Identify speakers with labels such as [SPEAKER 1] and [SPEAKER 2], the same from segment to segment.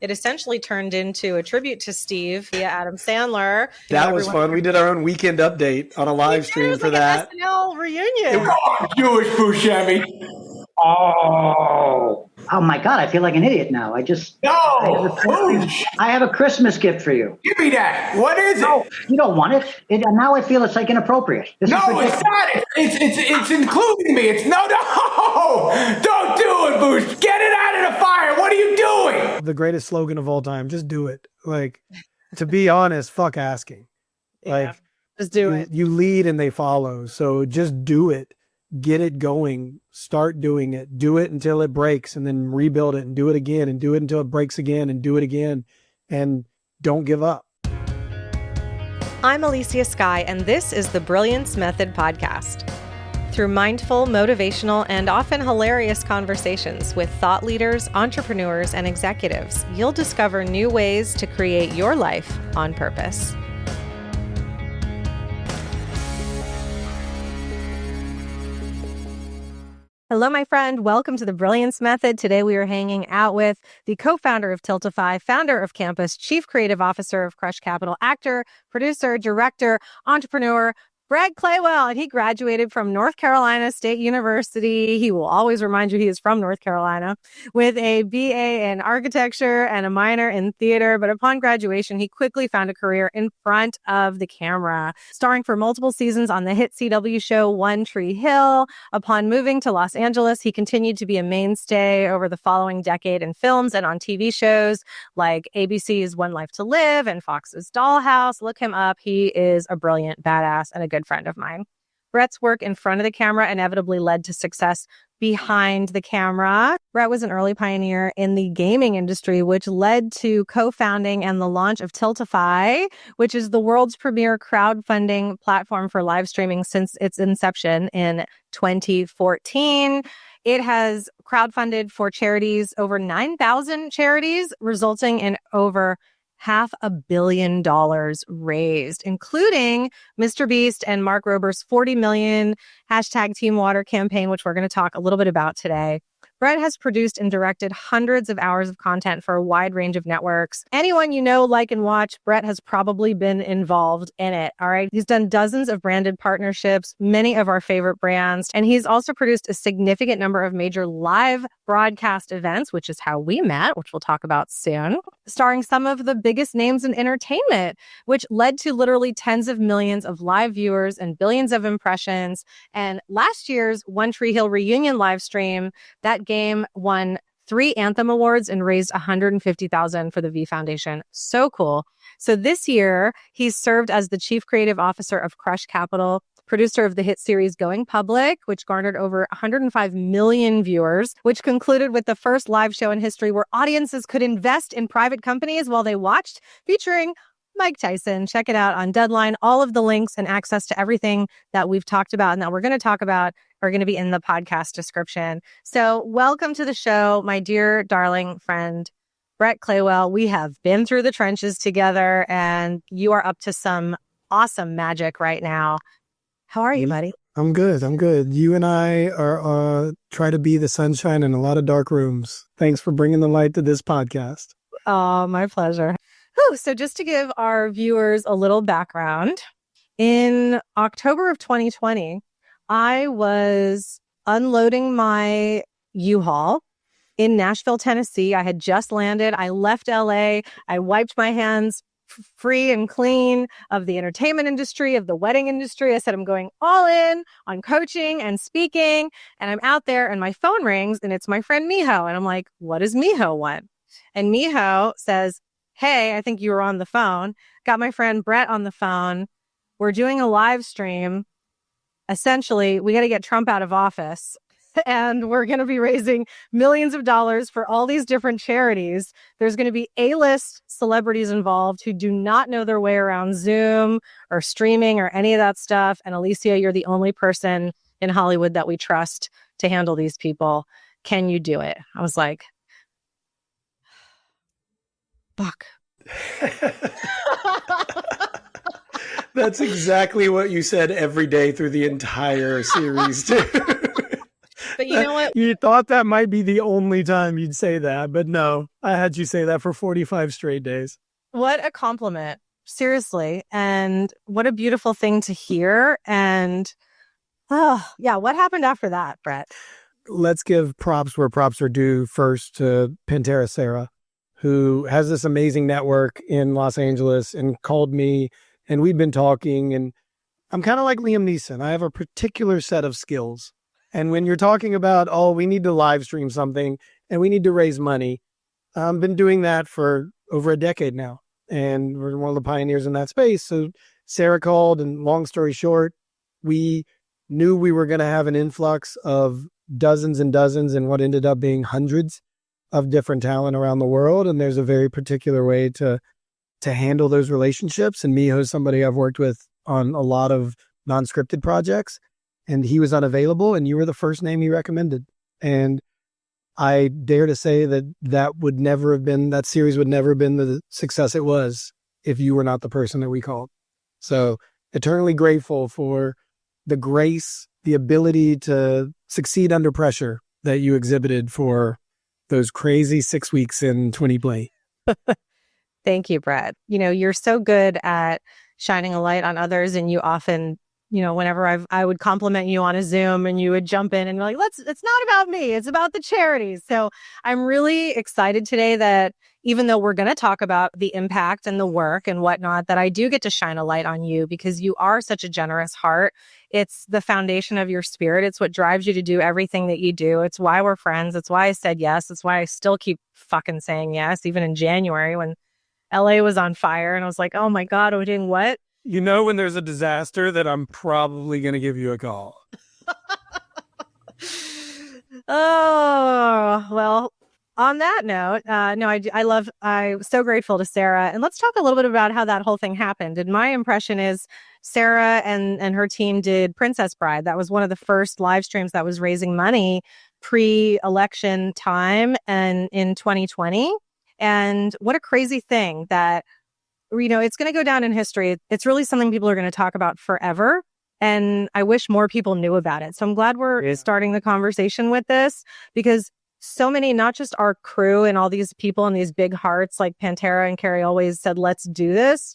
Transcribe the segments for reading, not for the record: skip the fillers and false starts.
[SPEAKER 1] it essentially turned into a tribute to Steve via Adam Sandler.
[SPEAKER 2] That was fun. We did our own weekend update on a live stream for that.
[SPEAKER 1] An SNL reunion.
[SPEAKER 3] Jewish Buscemi.
[SPEAKER 4] Oh my God! I feel like an idiot now. I have a Christmas gift for you.
[SPEAKER 3] Give me that. What is it?
[SPEAKER 4] No, you don't want it. Now I feel it's like inappropriate.
[SPEAKER 3] No, it's not. It's including me. No, don't do it, Boosh. Get it out of the fire. What are you doing?
[SPEAKER 2] The greatest slogan of all time. Just do it. Like, to be honest, fuck asking. Like,
[SPEAKER 1] just do it.
[SPEAKER 2] You lead and they follow. So just do it. Get it going. Start doing it. Do it until it breaks and then rebuild it and do it again and do it until it breaks again and do it again. And don't give up.
[SPEAKER 1] I'm Elysia Skye, and this is the Brilliance Method podcast. Through mindful, motivational, and often hilarious conversations with thought leaders, entrepreneurs, and executives, you'll discover new ways to create your life on purpose. Hello, my friend. Welcome to the Brilliance Method. Today we are hanging out with the co-founder of Tiltify, founder of Campus, chief creative officer of Crush Capital, actor, producer, director, entrepreneur, Brett Claywell, and he graduated from North Carolina State University. He will always remind you he is from North Carolina, with a BA in architecture and a minor in theater. But upon graduation, he quickly found a career in front of the camera, starring for multiple seasons on the hit CW show One Tree Hill. Upon moving to Los Angeles, he continued to be a mainstay over the following decade in films and on TV shows like ABC's One Life to Live and Fox's Dollhouse. Look him up. He is a brilliant badass and a good friend of mine. Brett's work in front of the camera inevitably led to success behind the camera. Brett was an early pioneer in the gaming industry, which led to co-founding and the launch of Tiltify, which is the world's premier crowdfunding platform for live streaming since its inception in 2014. It has crowdfunded for charities, over 9,000 charities, resulting in over $500 million raised, including MrBeast and Mark Rober's 40 million #Team Water campaign, which we're going to talk a little bit about today. Brett has produced and directed hundreds of hours of content for a wide range of networks. Anyone you know, like, and watch, Brett has probably been involved in it, all right? He's done dozens of branded partnerships, many of our favorite brands, and he's also produced a significant number of major live broadcast events, which is how we met, which we'll talk about soon, starring some of the biggest names in entertainment, which led to literally tens of millions of live viewers and billions of impressions. And last year's One Tree Hill reunion live stream, that game won 3 Anthem Awards and raised $150,000 for the V Foundation. So cool. So this year, he's served as the chief creative officer of Crush Capital, producer of the hit series Going Public, which garnered over 105 million viewers, which concluded with the first live show in history where audiences could invest in private companies while they watched, featuring Mike Tyson. Check it out on Deadline. All of the links and access to everything that we've talked about and that we're going to talk about are going to be in the podcast description. So welcome to the show, my dear, darling friend, Brett Claywell. We have been through the trenches together, and you are up to some awesome magic right now. How are you, buddy?
[SPEAKER 2] I'm good. You and I are try to be the sunshine in a lot of dark rooms. Thanks for bringing the light to this podcast.
[SPEAKER 1] Oh, my pleasure. Whew, so just to give our viewers a little background, in October of 2020, I was unloading my U-Haul in Nashville, Tennessee. I had just landed. I left LA. I wiped my hands free and clean of the entertainment industry, of the wedding industry. I said, I'm going all in on coaching and speaking. And I'm out there and my phone rings and it's my friend Miho. And I'm like, what does Miho want? And Miho says, hey, I think you were on the phone. Got my friend Brett on the phone. We're doing a live stream. Essentially, we got to get Trump out of office. And we're going to be raising millions of dollars for all these different charities. There's going to be A-list celebrities involved who do not know their way around Zoom or streaming or any of that stuff. And Elysia, you're the only person in Hollywood that we trust to handle these people. Can you do it? I was like, fuck.
[SPEAKER 2] That's exactly what you said every day through the entire series, too.
[SPEAKER 1] But you know what?
[SPEAKER 2] You thought that might be the only time you'd say that, but no, I had you say that for 45 straight days.
[SPEAKER 1] What a compliment. Seriously. And what a beautiful thing to hear. And oh, yeah. What happened after that, Brett?
[SPEAKER 2] Let's give props where props are due first to Pantera Sarah, who has this amazing network in Los Angeles and called me, and we'd been talking, and I'm kind of like Liam Neeson. I have a particular set of skills. And when you're talking about, oh, we need to live stream something and we need to raise money, I've been doing that for over a decade now. And we're one of the pioneers in that space. So Sarah called, and long story short, we knew we were going to have an influx of dozens and dozens and what ended up being hundreds of different talent around the world. And there's a very particular way to handle those relationships. And Miho is somebody I've worked with on a lot of non-scripted projects, and he was unavailable, and you were the first name he recommended. And I dare to say that series would never have been the success it was if you were not the person that we called. So eternally grateful for the grace, the ability to succeed under pressure that you exhibited for those crazy 6 weeks in 2020.
[SPEAKER 1] Thank you, Brett. You're so good at shining a light on others, and you often, whenever I would compliment you on a Zoom, and you would jump in and be like, it's not about me, it's about the charities. So I'm really excited today that even though we're going to talk about the impact and the work and whatnot, that I do get to shine a light on you, because you are such a generous heart. It's the foundation of your spirit. It's what drives you to do everything that you do. It's why we're friends. It's why I said yes. It's why I still keep fucking saying yes, even in January when LA was on fire and I was like, oh my God, we're doing what?
[SPEAKER 2] When there's a disaster that I'm probably going to give you a call.
[SPEAKER 1] Oh, well, on that note, I'm so grateful to Sarah. And let's talk a little bit about how that whole thing happened. And my impression is Sarah and her team did Princess Bride. That was one of the first live streams that was raising money pre-election time and in 2020. And what a crazy thing that, it's going to go down in history. It's really something people are going to talk about forever. And I wish more people knew about it. So I'm glad we're starting the conversation with this, because so many, not just our crew and all these people and these big hearts like Pantera and Carrie always said, let's do this.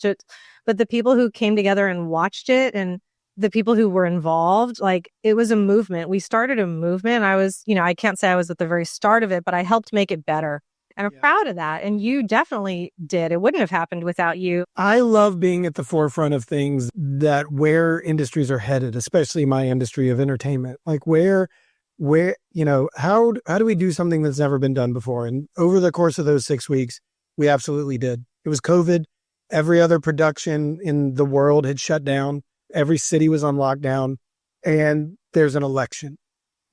[SPEAKER 1] But the people who came together and watched it, and the people who were involved, like, it was a movement. We started a movement. I was, I can't say I was at the very start of it, but I helped make it better. And I'm proud of that. And you definitely did. It wouldn't have happened without you.
[SPEAKER 2] I love being at the forefront of things that where industries are headed, especially my industry of entertainment. Like where, how do we do something that's never been done before? And over the course of those 6 weeks, we absolutely did. It was COVID. Every other production in the world had shut down. Every city was on lockdown, and there's an election.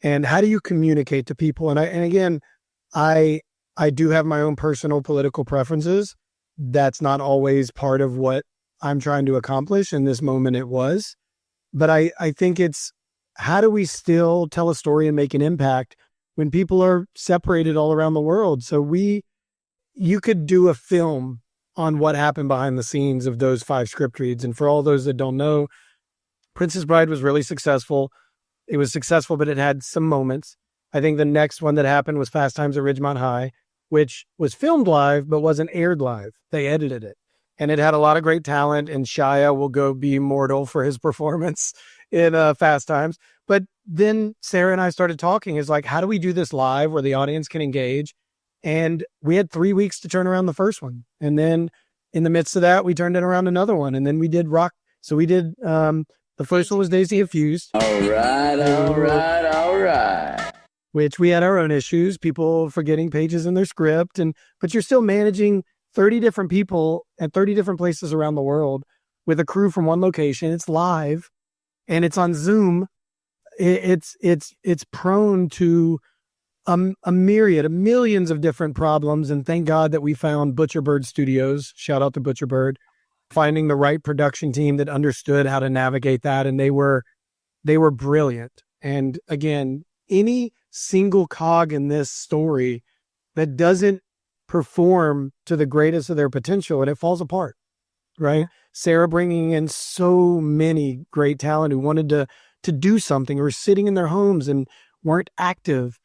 [SPEAKER 2] And how do you communicate to people? And again, I do have my own personal political preferences. That's not always part of what I'm trying to accomplish. In this moment, it was. But I think it's, how do we still tell a story and make an impact when people are separated all around the world? So you could do a film on what happened behind the scenes of those 5 script reads. And for all those that don't know, Princess Bride was really successful. It was successful, but it had some moments. I think the next one that happened was Fast Times at Ridgemont High, which was filmed live, but wasn't aired live. They edited it. And it had a lot of great talent, and Shia will go be immortal for his performance in Fast Times. But then Sarah and I started talking. It's like, how do we do this live where the audience can engage? And we had 3 weeks to turn around the first one. And then in the midst of that, we turned it around another one. And then we did rock. So we did, the first one was Daisy Infused. All right. Which we had our own issues, people forgetting pages in their script. But you're still managing 30 different people at 30 different places around the world with a crew from one location. It's live and it's on Zoom. It's prone to a myriad of millions of different problems. And thank God that we found Butcherbird Studios. Shout out to Butcherbird, finding the right production team that understood how to navigate that. And they were brilliant. And again, any single cog in this story that doesn't perform to the greatest of their potential, and it falls apart, right? Sarah bringing in so many great talent who wanted to do something, or sitting in their homes, and weren't active.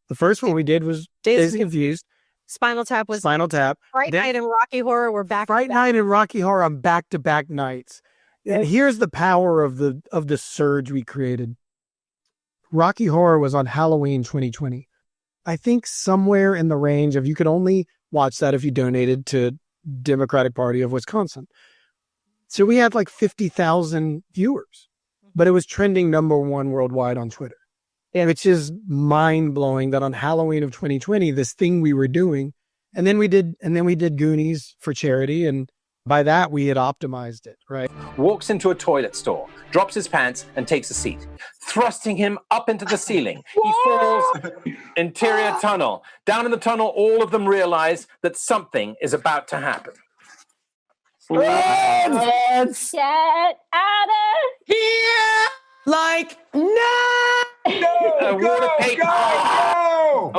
[SPEAKER 2] The first one we did was Dazed and Confused.
[SPEAKER 1] Spinal Tap was
[SPEAKER 2] Spinal Tap.
[SPEAKER 1] Fright Night and Rocky Horror were back.
[SPEAKER 2] Fright Night and Rocky Horror on back-to-back nights. And here's the power of the surge we created. Rocky Horror was on Halloween 2020. I think somewhere in the range of, you could only watch that if you donated to Democratic Party of Wisconsin. So we had like 50,000 viewers, but it was trending #1 worldwide on Twitter. Which is mind-blowing that on Halloween of 2020, this thing we were doing, and then we did Goonies for charity, and by that we had optimized it, right?
[SPEAKER 5] Walks into a toilet store, drops his pants and takes a seat, thrusting him up into the ceiling. He falls interior tunnel. Down in the tunnel, all of them realize that something is about to happen.
[SPEAKER 3] Let's
[SPEAKER 6] Get out of
[SPEAKER 3] here! Like, no!
[SPEAKER 5] A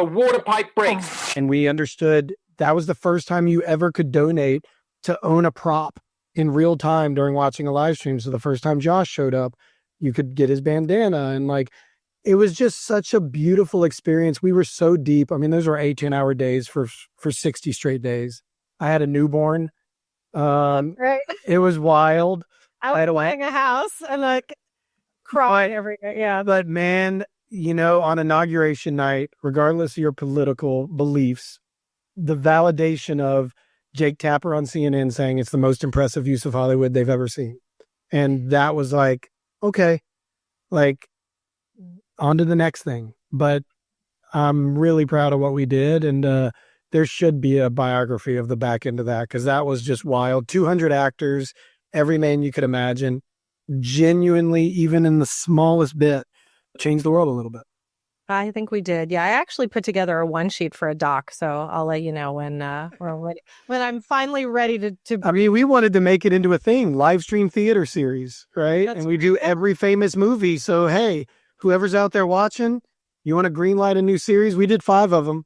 [SPEAKER 5] water pipe breaks.
[SPEAKER 2] And we understood that was the first time you ever could donate to own a prop in real time during watching a live stream. So the first time Josh showed up, you could get his bandana, and like, it was just such a beautiful experience. We were so deep. I mean, those were 18-hour days for 60 straight days. I had a newborn.
[SPEAKER 1] Right.
[SPEAKER 2] It was wild.
[SPEAKER 1] I was buying a house and like crying every day. Yeah.
[SPEAKER 2] But man, you know, on inauguration night, regardless of your political beliefs, the validation of Jake Tapper on CNN saying it's the most impressive use of Hollywood they've ever seen. And that was like, okay, like, on to the next thing. But I'm really proud of what we did. And there should be a biography of the back end of that, because that was just wild. 200 actors, every man you could imagine, genuinely, even in the smallest bit, changed the world a little bit.
[SPEAKER 1] I think we did. Yeah, I actually put together a one sheet for a doc, so I'll let you know when we're ready. When I'm finally ready to.
[SPEAKER 2] I mean, we wanted to make it into a thing, live stream theater series, right? And we do every famous movie. So hey, whoever's out there watching, you want to greenlight a new series? We did 5 of them.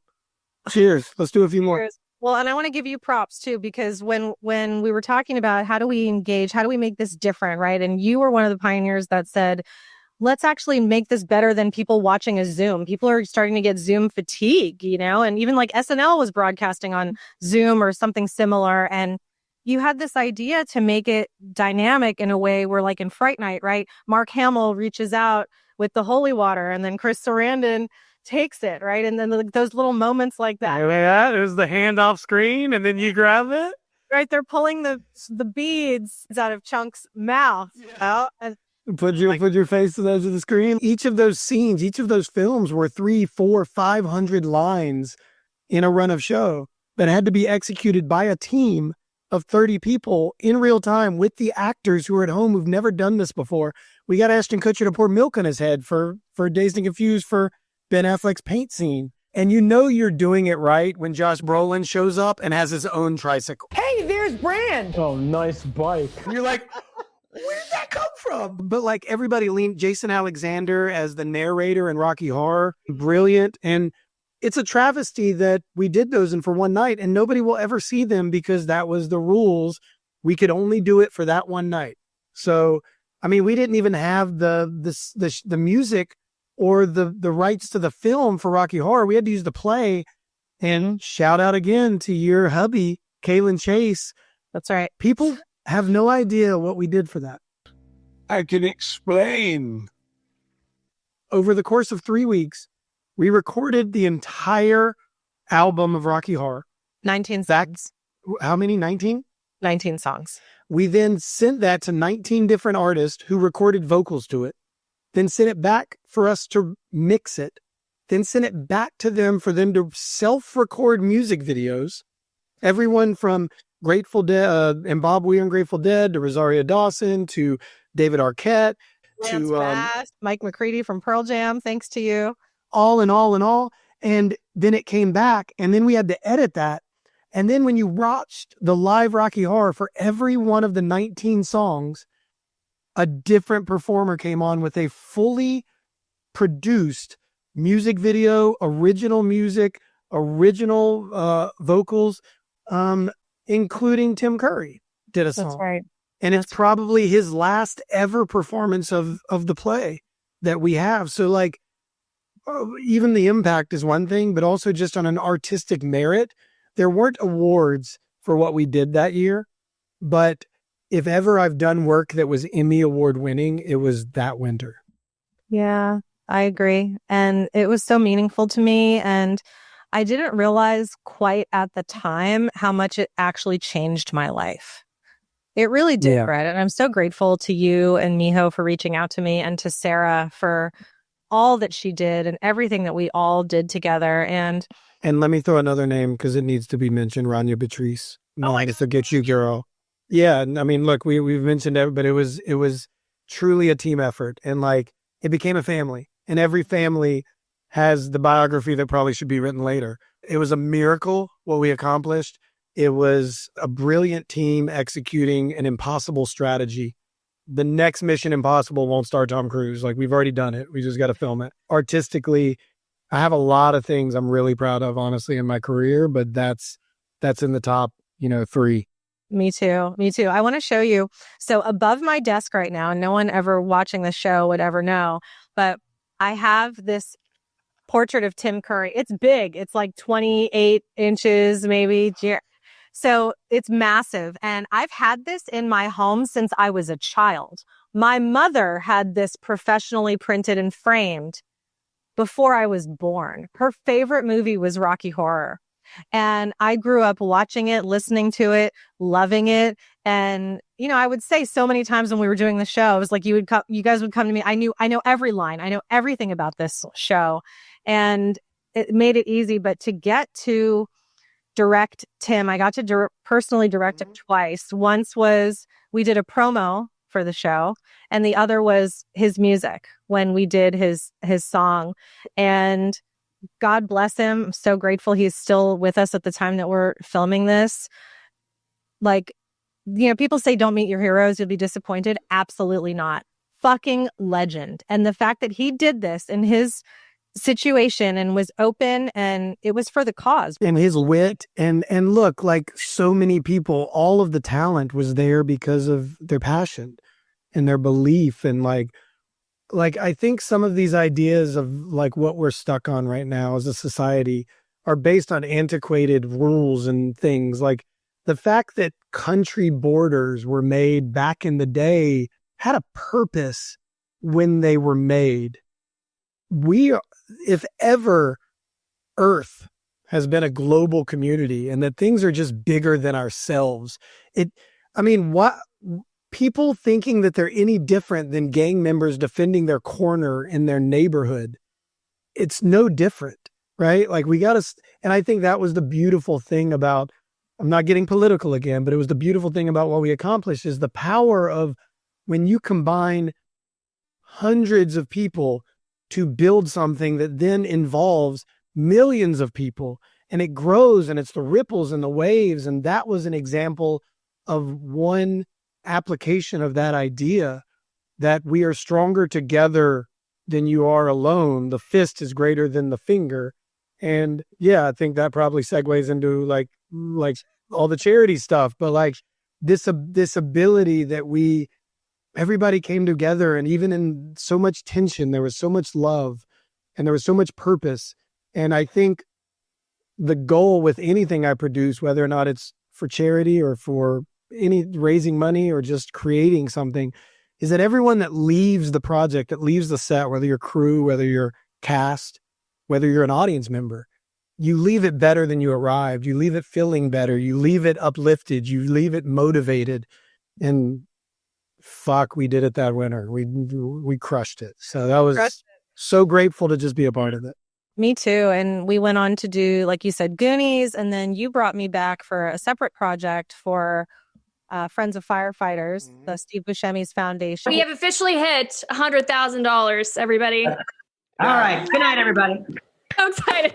[SPEAKER 2] Cheers. Let's do a few more.
[SPEAKER 1] Well, and I want to give you props too, because when we were talking about how do we engage, how do we make this different, right? And you were one of the pioneers that said, let's actually make this better than people watching a Zoom. People are starting to get Zoom fatigue, you know, and even like SNL was broadcasting on Zoom or something similar. And you had this idea to make it dynamic in a way where, like in Fright Night, right? Mark Hamill reaches out with the holy water, and then Chris Sarandon takes it, right? And then those little moments like that.
[SPEAKER 2] Yeah, it was the hand off screen, and then you grab it.
[SPEAKER 1] Right, they're pulling the beads out of Chunk's mouth. Yeah. And
[SPEAKER 2] put your face to the edge of the screen. Each of those scenes, each of those films were 300, 400, 500 lines in a run of show that had to be executed by a team of 30 people in real time with the actors who are at home who've never done this before. We got Ashton Kutcher to pour milk on his head for Dazed and Confused for Ben Affleck's paint scene. And you know you're doing it right when Josh Brolin shows up and has his own tricycle.
[SPEAKER 3] Hey, there's Brand.
[SPEAKER 2] Oh, nice bike. You're like, where did that come from? But like everybody leaned, Jason Alexander as the narrator in Rocky Horror, brilliant. And it's a travesty that we did those in for one night and nobody will ever see them because that was the rules. We could only do it for that one night. So, I mean, we didn't even have the music or the rights to the film for Rocky Horror. We had to use the play. And shout out again to your hubby, Kaylin Chase.
[SPEAKER 1] That's right.
[SPEAKER 2] People have no idea what we did for that.
[SPEAKER 7] I can explain.
[SPEAKER 2] Over the course of 3 weeks, we recorded the entire album of Rocky Horror.
[SPEAKER 1] 19 songs.
[SPEAKER 2] How many? 19?
[SPEAKER 1] 19 songs.
[SPEAKER 2] We then sent that to 19 different artists who recorded vocals to it, then sent it back for us to mix it, then sent it back to them for them to self-record music videos. Everyone from Grateful Dead and Bob Weir and Grateful Dead to Rosario Dawson to David Arquette
[SPEAKER 1] to Mike McCready from Pearl Jam. Thanks to you.
[SPEAKER 2] All in all. And then it came back and then we had to edit that. And then when you watched the live Rocky Horror for every one of the 19 songs, a different performer came on with a fully produced music video, original music, original vocals, including Tim Curry did a song.
[SPEAKER 1] That's right.
[SPEAKER 2] And it's probably his last ever performance of the play that we have. So like even the impact is one thing, but also just on an artistic merit. There weren't awards for what we did that year, but if ever I've done work that was Emmy Award winning, it was that winter.
[SPEAKER 1] Yeah, I agree. And it was so meaningful to me. And I didn't realize quite at the time how much it actually changed my life. It really did,
[SPEAKER 2] Yeah.
[SPEAKER 1] Brett. And I'm so grateful to you and Miho for reaching out to me, and to Sarah for all that she did and everything that we all did together. And
[SPEAKER 2] let me throw another name because it needs to be mentioned, Rania Patrice. No, I just forget you, girl. Yeah, I mean, look, we've mentioned it, but it was truly a team effort, and like it became a family, and every family has the biography that probably should be written later. It was a miracle what we accomplished. It was a brilliant team executing an impossible strategy. The next Mission Impossible won't star Tom Cruise. Like, we've already done it. We just got to film it. Artistically, I have a lot of things I'm really proud of, honestly, in my career, but that's in the top, 3.
[SPEAKER 1] Me too. Me too. I want to show you. So above my desk right now, no one ever watching the show would ever know, but I have this portrait of Tim Curry. It's big. It's like 28 inches, maybe. So it's massive. And I've had this in my home since I was a child. My mother had this professionally printed and framed before I was born. Her favorite movie was Rocky Horror. And I grew up watching it, listening to it, loving it. And, I would say so many times when we were doing the show, it was like you guys would come to me. I know every line. I know everything about this show. And it made it easy. But to get to direct Tim, I got to personally direct him twice. Once was we did a promo for the show, and the other was his music when we did his song. And God bless him. I'm so grateful he's still with us at the time that we're filming this. Like, people say don't meet your heroes, you'll be disappointed. Absolutely not. Fucking legend. And the fact that he did this in his situation and was open, and it was for the cause.
[SPEAKER 2] And his wit and look, like so many people, all of the talent was there because of their passion and their belief. And like I think some of these ideas of like what we're stuck on right now as a society are based on antiquated rules and things. Like the fact that country borders were made back in the day had a purpose when they were made. If ever Earth has been a global community and that things are just bigger than ourselves, what people thinking that they're any different than gang members defending their corner in their neighborhood, it's no different, right? Like and I think that was the beautiful thing about, I'm not getting political again, but it was the beautiful thing about what we accomplished is the power of when you combine hundreds of people to build something that then involves millions of people, and it grows, and it's the ripples and the waves. And that was an example of one application of that idea, that we are stronger together than you are alone. The fist is greater than the finger. And yeah, I think that probably segues into like all the charity stuff, but like this ability that everybody came together, and even in so much tension, there was so much love and there was so much purpose. And I think the goal with anything I produce, whether or not it's for charity or for any raising money or just creating something, is that everyone that leaves the project, that leaves the set, whether you're crew, whether you're cast, whether you're an audience member, you leave it better than you arrived. You leave it feeling better. You leave it uplifted. You leave it motivated. And fuck, we did it that winter. We crushed it. So that was so grateful to just be a part of it.
[SPEAKER 1] Me too. And we went on to do, like you said, Goonies. And then you brought me back for a separate project for Friends of Firefighters, the Steve Buscemi's foundation.
[SPEAKER 6] We have officially hit $100,000, everybody.
[SPEAKER 4] All right. Good night, everybody.
[SPEAKER 6] So excited.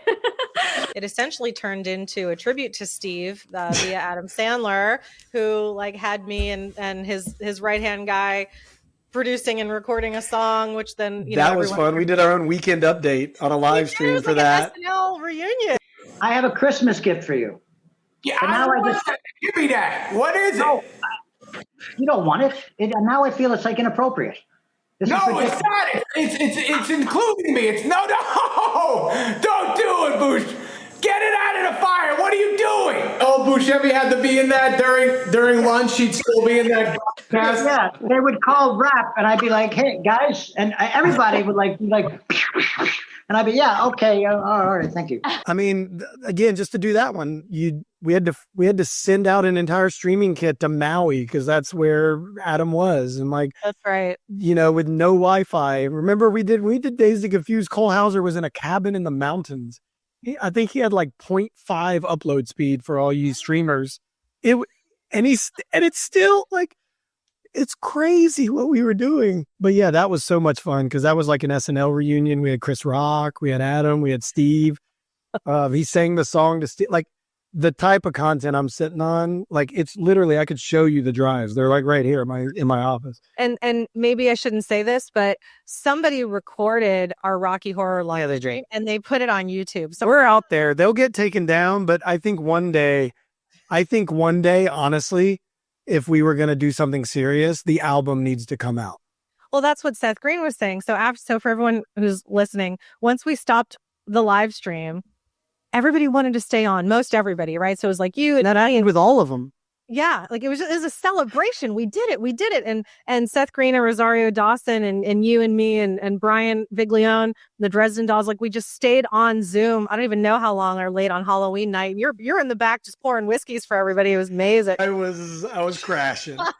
[SPEAKER 1] It essentially turned into a tribute to Steve via Adam Sandler, who had me and his right-hand guy producing and recording a song, which then
[SPEAKER 2] that was fun. We did our own weekend update on a live stream for that.
[SPEAKER 1] SNL reunion.
[SPEAKER 4] I have a Christmas gift for you.
[SPEAKER 3] Yeah, give me that. What is it?
[SPEAKER 4] You don't want it. Now I feel it's inappropriate. This is
[SPEAKER 3] No,
[SPEAKER 4] ridiculous.
[SPEAKER 3] it's not. It's including me. It's no. Don't do it, Boosh. Get it out of the fire. What are you doing? Oh, Buscemi had to be in that during lunch. He'd still be in that cast.
[SPEAKER 4] Yeah, they would call rap, and I'd be like, "Hey guys," and everybody would be like, and I'd be, "Yeah, okay, all right, thank you."
[SPEAKER 2] I mean, again, just to do that one, we had to send out an entire streaming kit to Maui because that's where Adam was, and
[SPEAKER 1] That's right.
[SPEAKER 2] with no Wi-Fi. Remember, we did Dazed and Confused. Cole Hauser was in a cabin in the mountains. I think he had like 0.5 upload speed for all you streamers. And it's still like, it's crazy what we were doing. But yeah, that was so much fun because that was like an SNL reunion. We had Chris Rock, we had Adam, we had Steve. He sang the song to Steve. Like the type of content I'm sitting on, like it's literally, I could show you the drives. They're like right here in my office.
[SPEAKER 1] And maybe I shouldn't say this, but somebody recorded our Rocky Horror live stream and they put it on YouTube. So
[SPEAKER 2] we're out there. They'll get taken down, but I think one day, honestly, if we were going to do something serious, the album needs to come out.
[SPEAKER 1] Well, that's what Seth Green was saying. So for everyone who's listening, once we stopped the live stream, everybody wanted to stay on, most everybody, right? So it was like you and
[SPEAKER 2] that I end with all of them.
[SPEAKER 1] Yeah, like it was a celebration. We did it. And Seth Green and Rosario Dawson and you and me and Brian Viglione, the Dresden Dolls, like we just stayed on Zoom. I don't even know how long or late on Halloween night. You're in the back just pouring whiskeys for everybody. It was amazing.
[SPEAKER 2] I was crashing.
[SPEAKER 1] That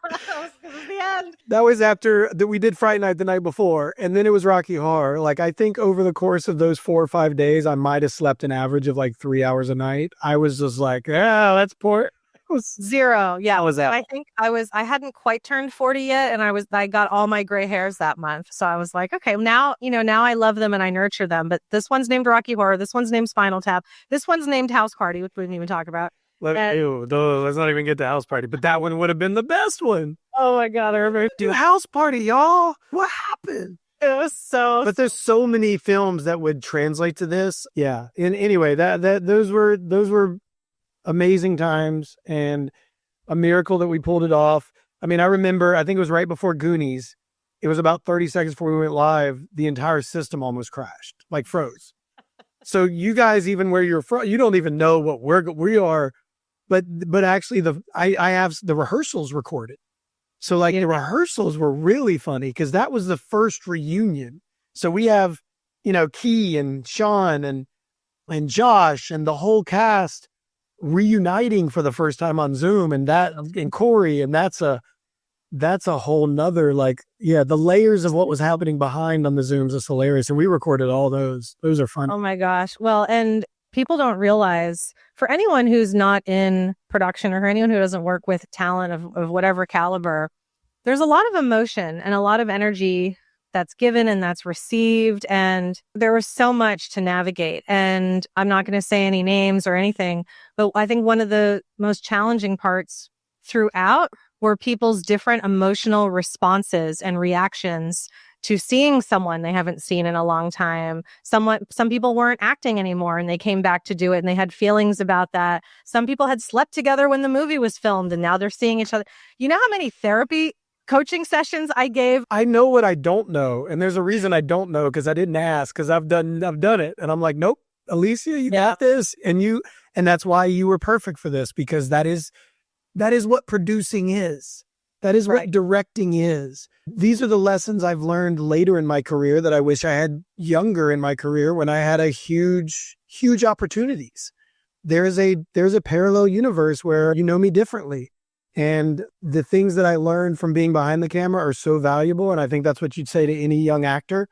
[SPEAKER 1] was the end.
[SPEAKER 2] That was after that we did Fright Night the night before, and then it was Rocky Horror. Like I think over the course of those 4 or 5 days, I might have slept an average of like 3 hours a night. I was just like, let's pour. Was
[SPEAKER 1] 0. Yeah.
[SPEAKER 2] Was that?
[SPEAKER 1] I think I hadn't quite turned 40 yet. And I got all my gray hairs that month. So I was like, okay, now I love them and I nurture them. But this one's named Rocky Horror. This one's named Spinal Tap. This one's named House Party, which we didn't even talk about.
[SPEAKER 2] Let's not even get to House Party. But that one would have been the best one.
[SPEAKER 1] Oh my God. I remember.
[SPEAKER 2] Do House Party, y'all. What happened?
[SPEAKER 1] It was so.
[SPEAKER 2] But there's so many films that would translate to this. Yeah. And anyway, those were amazing times and a miracle that we pulled it off. I mean, I remember, I think it was right before Goonies. It was about 30 seconds before we went live. The entire system almost crashed, like froze. So you guys, even where you're from, you don't even know what we are. But actually I have the rehearsals recorded. So like the rehearsals were really funny because that was the first reunion. So we have, Key and Sean and Josh and the whole cast reuniting for the first time on Zoom and Corey, and that's a whole nother the layers of what was happening behind on the Zooms is hilarious, and we recorded all those are fun.
[SPEAKER 1] Oh my gosh. Well, and people don't realize, for anyone who's not in production or anyone who doesn't work with talent of whatever caliber, there's a lot of emotion and a lot of energy that's given and that's received. And there was so much to navigate. And I'm not going to say any names or anything, but I think one of the most challenging parts throughout were people's different emotional responses and reactions to seeing someone they haven't seen in a long time. Some people weren't acting anymore and they came back to do it and they had feelings about that. Some people had slept together when the movie was filmed and now they're seeing each other. You know how many therapy coaching sessions I gave?
[SPEAKER 2] I know what I don't know. And there's a reason I don't know because I didn't ask, because I've done it. And I'm like, nope, Elysia, you got this. And that's why you were perfect for this, because that is what producing is. That is what directing is. These are the lessons I've learned later in my career that I wish I had younger in my career when I had a huge, huge opportunities. There's a parallel universe where you know me differently. And the things that I learned from being behind the camera are so valuable. And I think that's what you'd say to any young actor.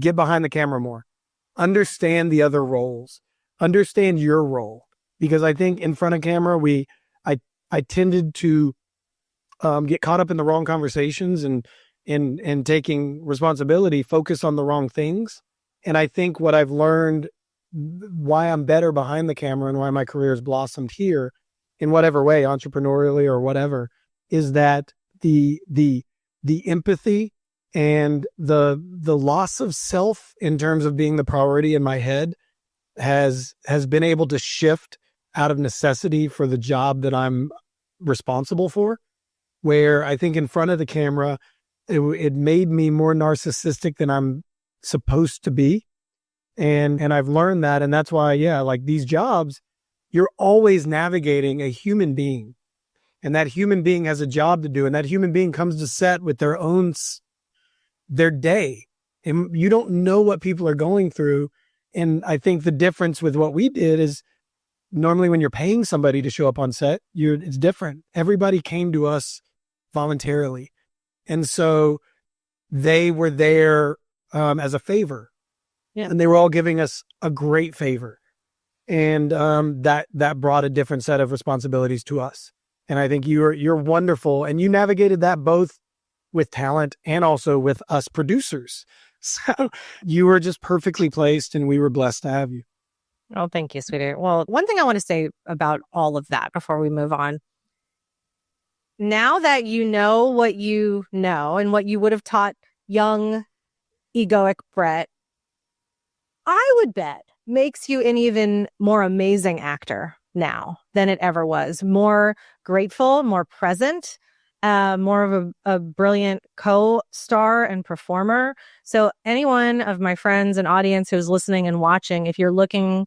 [SPEAKER 2] Get behind the camera more. Understand the other roles. Understand your role. Because I think in front of camera, I tended to get caught up in the wrong conversations and taking responsibility, focus on the wrong things. And I think what I've learned, why I'm better behind the camera and why my career has blossomed here in whatever way, entrepreneurially or whatever, is that the empathy and the loss of self in terms of being the priority in my head has been able to shift out of necessity for the job that I'm responsible for. Where I think in front of the camera, it made me more narcissistic than I'm supposed to be. And I've learned that. And that's why, yeah, like these jobs, you're always navigating a human being. And that human being has a job to do. And that human being comes to set with their day. And you don't know what people are going through. And I think the difference with what we did is normally when you're paying somebody to show up on set, it's different. Everybody came to us voluntarily. And so they were there as a favor. Yeah. And they were all giving us a great favor. And that brought a different set of responsibilities to us. And I think you're wonderful. And you navigated that both with talent and also with us producers. So you were just perfectly placed, and we were blessed to have you.
[SPEAKER 1] Oh, thank you, sweetie. Well, one thing I want to say about all of that before we move on. Now that you know what you know and what you would have taught young, egoic Brett, I would bet makes you an even more amazing actor now than it ever was. More grateful, more present, more of a brilliant co-star and performer. So anyone of my friends and audience who's listening and watching, if you're looking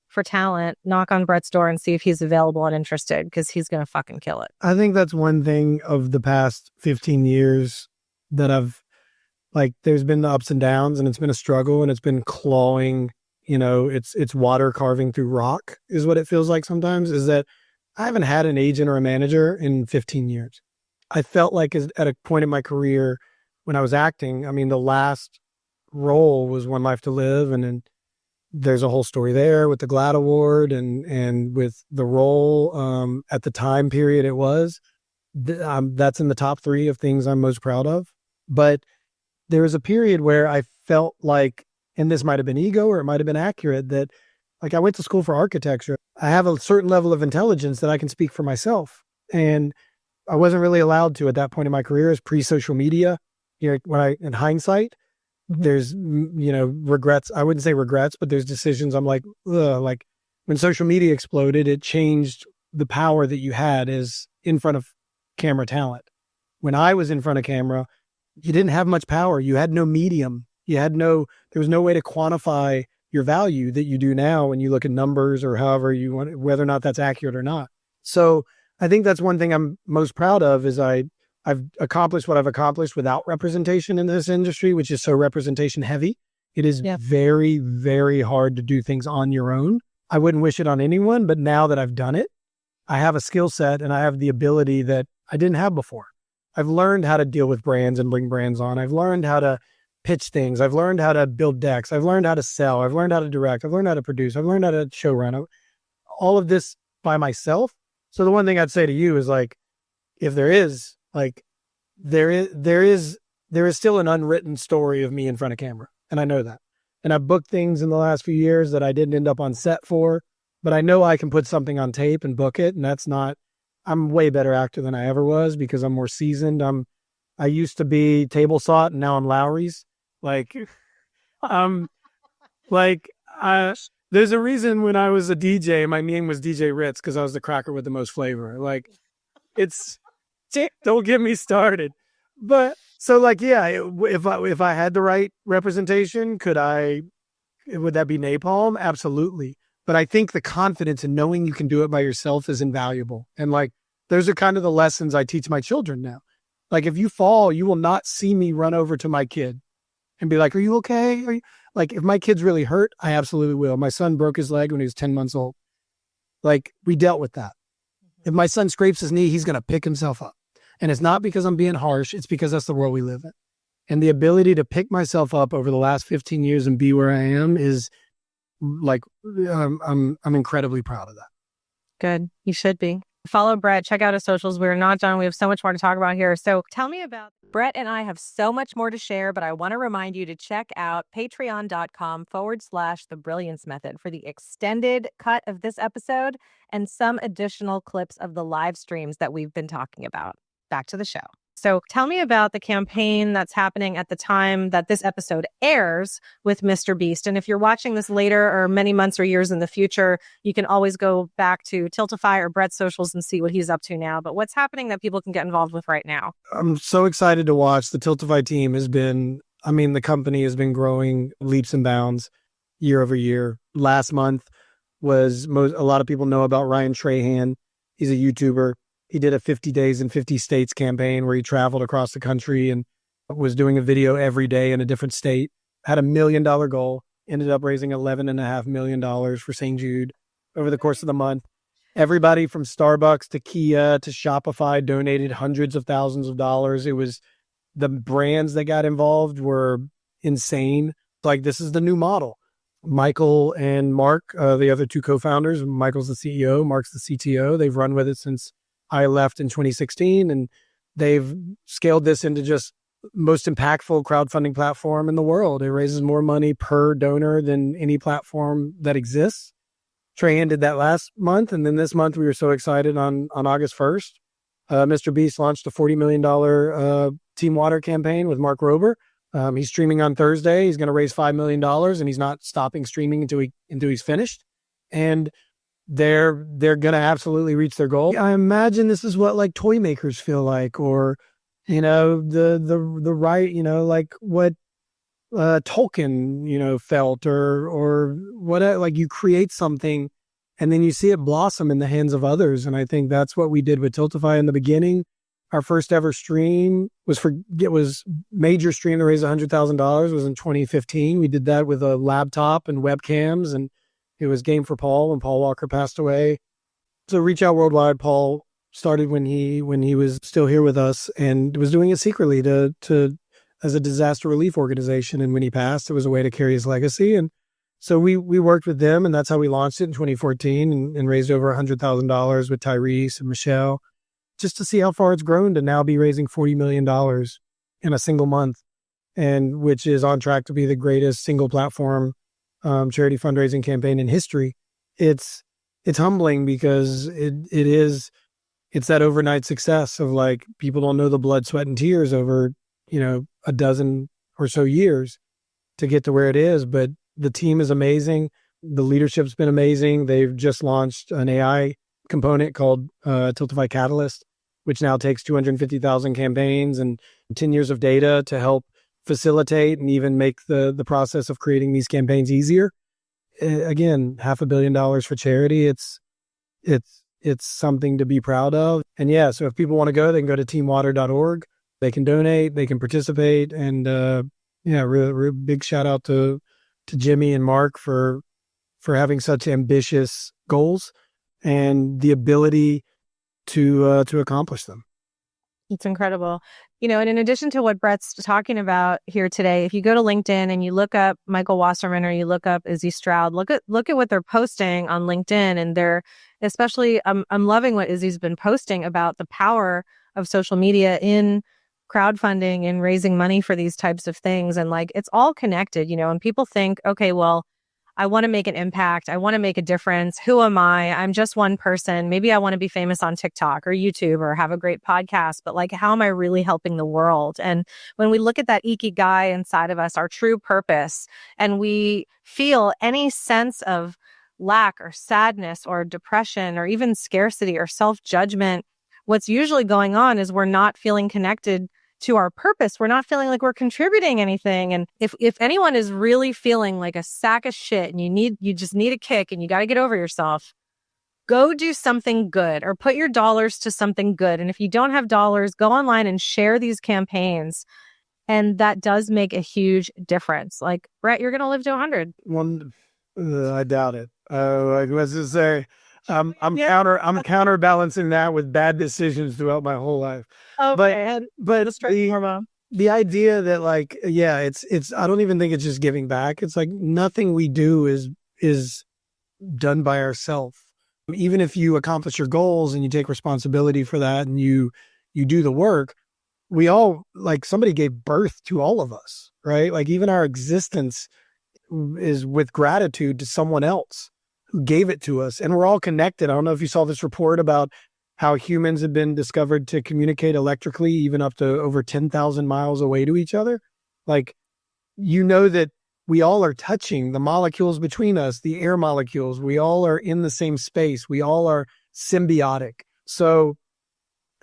[SPEAKER 1] for talent, knock on Brett's door and see if he's available and interested, because he's going to fucking kill it.
[SPEAKER 2] I think that's one thing of the past 15 years that there's been the ups and downs, and it's been a struggle, and it's been clawing, it's water carving through rock is what it feels like sometimes, is that I haven't had an agent or a manager in 15 years. I felt like at a point in my career when I was acting, I mean, the last role was One Life to Live. And then there's a whole story there with the GLAAD Award and with the role at the time period it was. That's in the top 3 of things I'm most proud of. But there was a period where I felt like, and this might have been ego or it might have been accurate, that like I went to school for architecture. I have a certain level of intelligence that I can speak for myself. And I wasn't really allowed to at that point in my career as pre-social media. In hindsight, there's, regrets. I wouldn't say regrets, but there's decisions I'm like, ugh, like when social media exploded, it changed the power that you had as in front of camera talent. When I was in front of camera, you didn't have much power. You had no medium. There was no way to quantify your value that you do now when you look at numbers or however you want, whether or not that's accurate or not. So I think that's one thing I'm most proud of is I've accomplished what I've accomplished without representation in this industry, which is so representation heavy. It is very, very hard to do things on your own. I wouldn't wish it on anyone, but now that I've done it, I have a skill set and I have the ability that I didn't have before. I've learned how to deal with brands and bring brands on. I've learned how to pitch things. I've learned how to build decks. I've learned how to sell. I've learned how to direct. I've learned how to produce. I've learned how to show run. All of this by myself. So the one thing I'd say to you is like, if there is still an unwritten story of me in front of camera. And I know that. And I've booked things in the last few years that I didn't end up on set for, but I know I can put something on tape and book it. And I'm a way better actor than I ever was because I'm more seasoned. I used to be table salt and now I'm Lowry's. There's a reason when I was a DJ, my name was DJ Ritz because I was the cracker with the most flavor. Don't get me started. But so if I had the right representation, would that be napalm? Absolutely. But I think the confidence in knowing you can do it by yourself is invaluable. And those are kind of the lessons I teach my children now. If you fall, you will not see me run over to my kid and be like, are you okay? If my kid's really hurt, I absolutely will. My son broke his leg when he was 10 months old. We dealt with that. If my son scrapes his knee, he's going to pick himself up. And it's not because I'm being harsh. It's because that's the world we live in. And the ability to pick myself up over the last 15 years and be where I am is I'm incredibly proud of that.
[SPEAKER 1] Good. You should be. Follow Brett. Check out his socials. We're not done. We have so much more to talk about here. So tell me about Brett and I have so much more to share, but I want to remind you to check out patreon.com/The Brilliance Method for the extended cut of this episode and some additional clips of the live streams that we've been talking about. Back to the show. So tell me about the campaign that's happening at the time that this episode airs with MrBeast. And if you're watching this later or many months or years in the future, you can always go back to Tiltify or Brett's socials and see what he's up to now. But what's happening that people can get involved with right now?
[SPEAKER 2] I'm so excited to watch. The Tiltify team has been, the company has been growing leaps and bounds year over year. Last month was a lot of people know about Ryan Trahan. He's a YouTuber. He did a 50 days in 50 states campaign where he traveled across the country and was doing a video every day in a different state. Had $1 million goal, ended up raising $11.5 million for St. Jude over the course of the month. Everybody from Starbucks to Kia to Shopify donated hundreds of thousands of dollars. It was, the brands that got involved were insane. Like, this is the new model. Michael and Mark, the other two co-founders, Michael's the CEO, Mark's the CTO. They've run with it since I left in 2016, and they've scaled this into just most impactful crowdfunding platform in the world. It raises more money per donor than any platform that exists. Trahan did that last month, and then this month we were so excited on August 1st. MrBeast launched a $40 million Team Water campaign with Mark Rober. He's streaming on Thursday. He's going to raise $5 million, and he's not stopping streaming until he's finished. And they're going to absolutely reach their goal. I imagine this is what like toy makers feel like, or, the right, like what Tolkien, felt, or what, like you create something and then you see it blossom in the hands of others. And I think that's what we did with Tiltify in the beginning. Our first ever stream was major stream to raise $100,000 was in 2015. We did that with a laptop and webcams, and it was Game for Paul when Paul Walker passed away. So Reach Out Worldwide, Paul started when he was still here with us and was doing it secretly to as a disaster relief organization. And when he passed, it was a way to carry his legacy. And so we worked with them, and that's how we launched it in 2014 and raised over $100,000 with Tyrese and Michelle, just to see how far it's grown to now be raising $40 million in a single month, and which is on track to be the greatest single platform charity fundraising campaign in history. It's humbling because it's that overnight success of like, people don't know the blood, sweat, and tears over, a dozen or so years to get to where it is. But the team is amazing. The leadership's been amazing. They've just launched an AI component called Tiltify Catalyst, which now takes 250,000 campaigns and 10 years of data to help facilitate and even make the process of creating these campaigns easier. Again, $500 million for charity. It's something to be proud of. And yeah, so if people want to go, they can go to teamwater.org. They can donate, they can participate. And real big shout out to Jimmy and Mark for having such ambitious goals and the ability to accomplish them.
[SPEAKER 1] It's incredible. And in addition to what Brett's talking about here today, if you go to LinkedIn and you look up Michael Wasserman or you look up Izzy Stroud, look at what they're posting on LinkedIn. And they're especially, I'm loving what Izzy's been posting about the power of social media in crowdfunding and raising money for these types of things. And like, it's all connected, and people think, okay, well, I want to make an impact. I want to make a difference. Who am I? I'm just one person. Maybe I want to be famous on TikTok or YouTube or have a great podcast, but like, how am I really helping the world? And when we look at that ikigai inside of us, our true purpose, and we feel any sense of lack or sadness or depression or even scarcity or self-judgment, what's usually going on is we're not feeling connected to our purpose. We're not feeling like we're contributing anything. And if anyone is really feeling like a sack of shit and you just need a kick and you got to get over yourself, go do something good or put your dollars to something good. And if you don't have dollars, go online and share these campaigns. And that does make a huge difference. Like, Brett, you're going to live to 100.
[SPEAKER 2] I doubt it. Let's just say, I'm counterbalancing that with bad decisions throughout my whole life.
[SPEAKER 1] Okay.
[SPEAKER 2] But the idea that like, yeah, it's I don't even think it's just giving back. It's like nothing we do is done by ourselves. Even if you accomplish your goals and you take responsibility for that and you do the work, we all, like, somebody gave birth to all of us, right? Like, even our existence is with gratitude to someone else who gave it to us, and we're all connected. I don't know if you saw this report about how humans have been discovered to communicate electrically, even up to over 10,000 miles away to each other. Like, you know that we all are touching the molecules between us, the air molecules. We all are in the same space. We all are symbiotic. So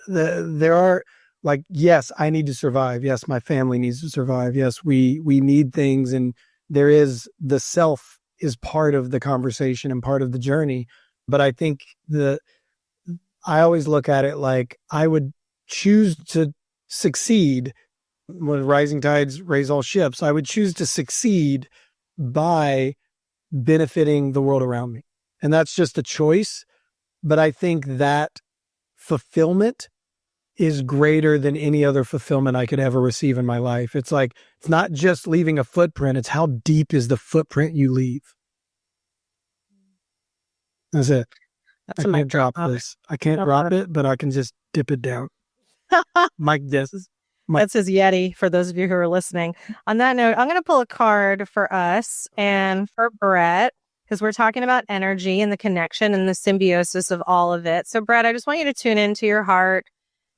[SPEAKER 2] there are, like, yes, I need to survive. Yes, my family needs to survive. Yes, we need things. And there is, the self is part of the conversation and part of the journey. But I think I always look at it like I would choose to succeed when rising tides raise all ships. I would choose to succeed by benefiting the world around me. And that's just a choice. But I think that fulfillment is greater than any other fulfillment I could ever receive in my life. It's like, it's not just leaving a footprint. It's how deep is the footprint you leave. That's it. I can't drop this. I can't drop it, but I can just dip it down. Mike,
[SPEAKER 1] That's his Yeti, for those of you who are listening. On that note, I'm going to pull a card for us and for Brett, because we're talking about energy and the connection and the symbiosis of all of it. So, Brett, I just want you to tune into your heart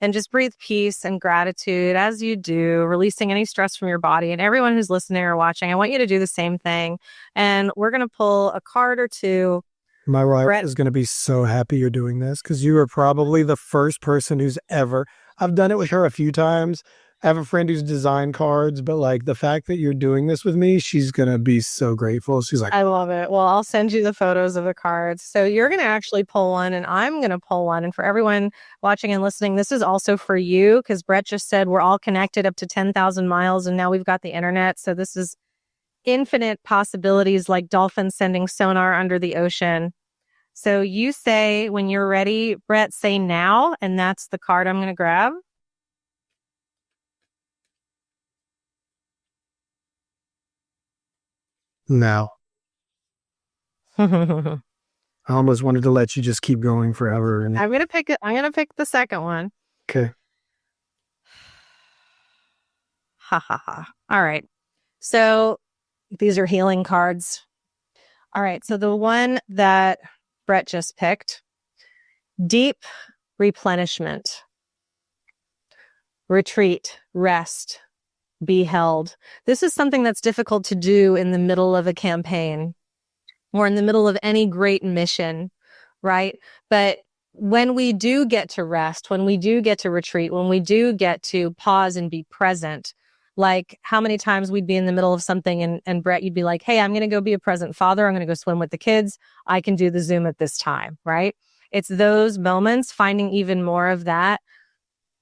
[SPEAKER 1] and just breathe peace and gratitude as you do, releasing any stress from your body. And everyone who's listening or watching, I want you to do the same thing. And we're going to pull a card or two.
[SPEAKER 2] My wife is going to be so happy you're doing this, because you are probably the first person who's ever, I've done it with her a few times. I have a friend who's designed cards, but like the fact that you're doing this with me, she's going to be so grateful. She's like,
[SPEAKER 1] I love it. Well, I'll send you the photos of the cards. So you're going to actually pull one and I'm going to pull one. And for everyone watching and listening, this is also for you, because Brett just said we're all connected up to 10,000 miles and now we've got the internet. So this is infinite possibilities, like dolphins sending sonar under the ocean. So you say when you're ready, Brett, say now, and that's the card I'm going to grab.
[SPEAKER 2] now.
[SPEAKER 1] I'm
[SPEAKER 2] I almost wanted to let you just keep going forever. And
[SPEAKER 1] going to pick it. I'm going to pick the second one.
[SPEAKER 2] okay.
[SPEAKER 1] Ha ha ha. All right. So these are healing cards. All right. So the one that Brett just picked, deep replenishment, retreat, rest, be held. This is something that's difficult to do in the middle of a campaign or in the middle of any great mission, right? But when we do get to rest, when we do get to retreat, when we do get to pause and be present, like how many times we'd be in the middle of something and Brett, you'd be like, hey, I'm going to go be a present father. I'm going to go swim with the kids. I can do the Zoom at this time, right? It's those moments, finding even more of that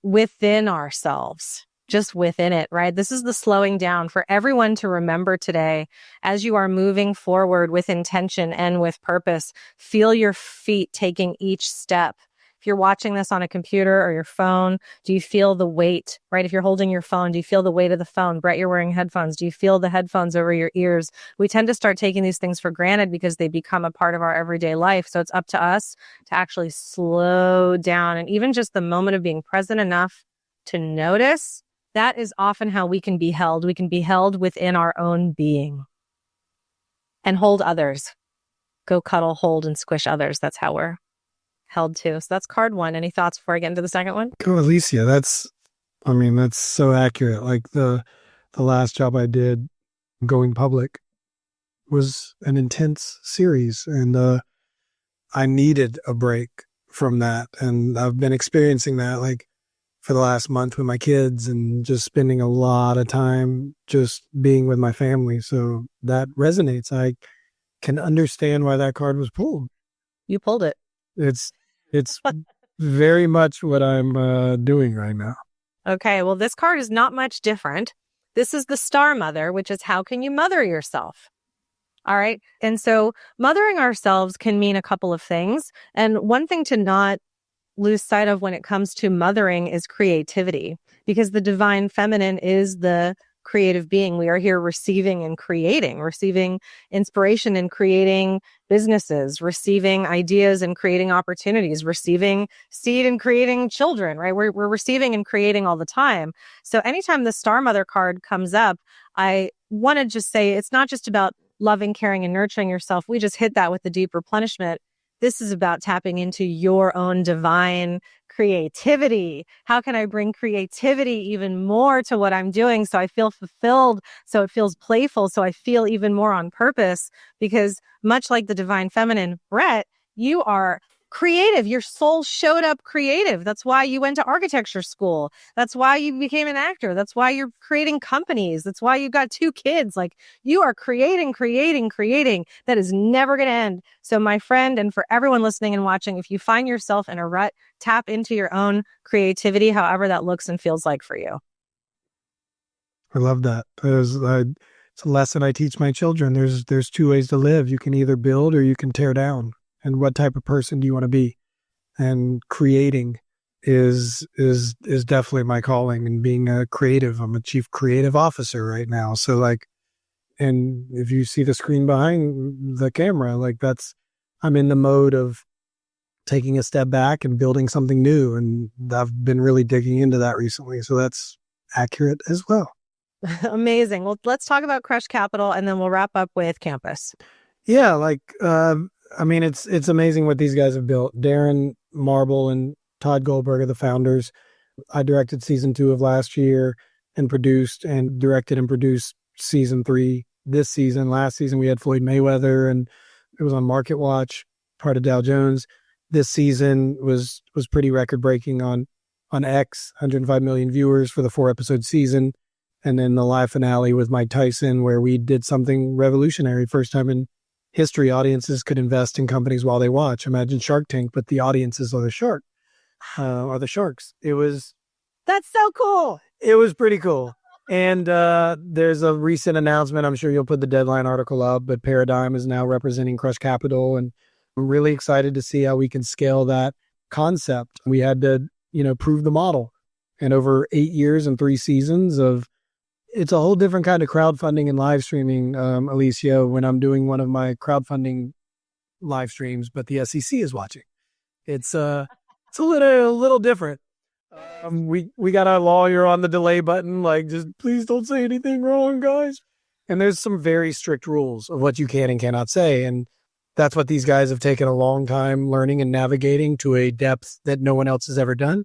[SPEAKER 1] within ourselves, just within it, right? This is the slowing down for everyone to remember today as you are moving forward with intention and with purpose. Feel your feet taking each step. If you're watching this on a computer or your phone, do you feel the weight, right? If you're holding your phone, do you feel the weight of the phone? Brett, you're wearing headphones. Do you feel the headphones over your ears? We tend to start taking these things for granted because they become a part of our everyday life. So it's up to us to actually slow down. And even just the moment of being present enough to notice, that is often how we can be held. We can be held within our own being and hold others. Go cuddle, hold, and squish others. That's how we're held too. So that's card one. Any thoughts before I get into the second one?
[SPEAKER 2] Go, Elysia. That's so accurate. Like the last job I did going public was an intense series, and I needed a break from that. And I've been experiencing that like for the last month with my kids and just spending a lot of time just being with my family. So that resonates. I can understand why that card was pulled.
[SPEAKER 1] You pulled it.
[SPEAKER 2] It's very much what I'm doing right now.
[SPEAKER 1] Okay, well, this card is not much different. This is the Star Mother, which is how can you mother yourself? All right. And so mothering ourselves can mean a couple of things. And one thing to not lose sight of when it comes to mothering is creativity, because the divine feminine is the creative being. We are here receiving and creating, receiving inspiration and creating businesses, receiving ideas and creating opportunities, receiving seed and creating children, right? We're receiving and creating all the time. So anytime the Star Mother card comes up, I want to just say it's not just about loving, caring, and nurturing yourself. We just hit that with the deep replenishment. This is about tapping into your own divine creativity. How can I bring creativity even more to what I'm doing so I feel fulfilled, so it feels playful, so I feel even more on purpose? Because much like the divine feminine, Brett, you are creative. Your soul showed up creative. That's why you went to architecture school. That's why you became an actor. That's why you're creating companies. That's why you got 2 kids. Like, you are creating. That is never going to end. So my friend, and for everyone listening and watching, if you find yourself in a rut, tap into your own creativity, however that looks and feels like for you.
[SPEAKER 2] I love that. It's a lesson I teach my children. There's 2 ways to live. You can either build or you can tear down. And what type of person do you want to be? And creating is definitely my calling, and being a creative. I'm a chief creative officer right now. So like, and if you see the screen behind the camera, like I'm in the mode of taking a step back and building something new. And I've been really digging into that recently. So that's accurate as well.
[SPEAKER 1] Amazing. Well, let's talk about Crush Capital, and then we'll wrap up with Campus.
[SPEAKER 2] Yeah, like, I mean, it's amazing what these guys have built. Darren Marble and Todd Goldberg are the founders. I directed season 2 of last year and directed and produced season 3 this season. Last season, we had Floyd Mayweather, and it was on Market Watch, part of Dow Jones. This season was pretty record breaking on X, 105 million viewers for the 4-episode season. And then the live finale with Mike Tyson, where we did something revolutionary. First time in history, audiences could invest in companies while they watch. Imagine Shark Tank, but the audiences are the sharks. That's so cool. It was pretty cool. And there's a recent announcement. I'm sure you'll put the Deadline article up, but Paradigm is now representing Crush Capital, and I'm really excited to see how we can scale that concept. We had to, prove the model. And over 8 years and 3 seasons it's a whole different kind of crowdfunding and live streaming, Elysia, when I'm doing one of my crowdfunding live streams, but the SEC is watching. It's a little different. We got our lawyer on the delay button, like, just please don't say anything wrong, guys. And there's some very strict rules of what you can and cannot say. And that's what these guys have taken a long time learning and navigating to a depth that no one else has ever done.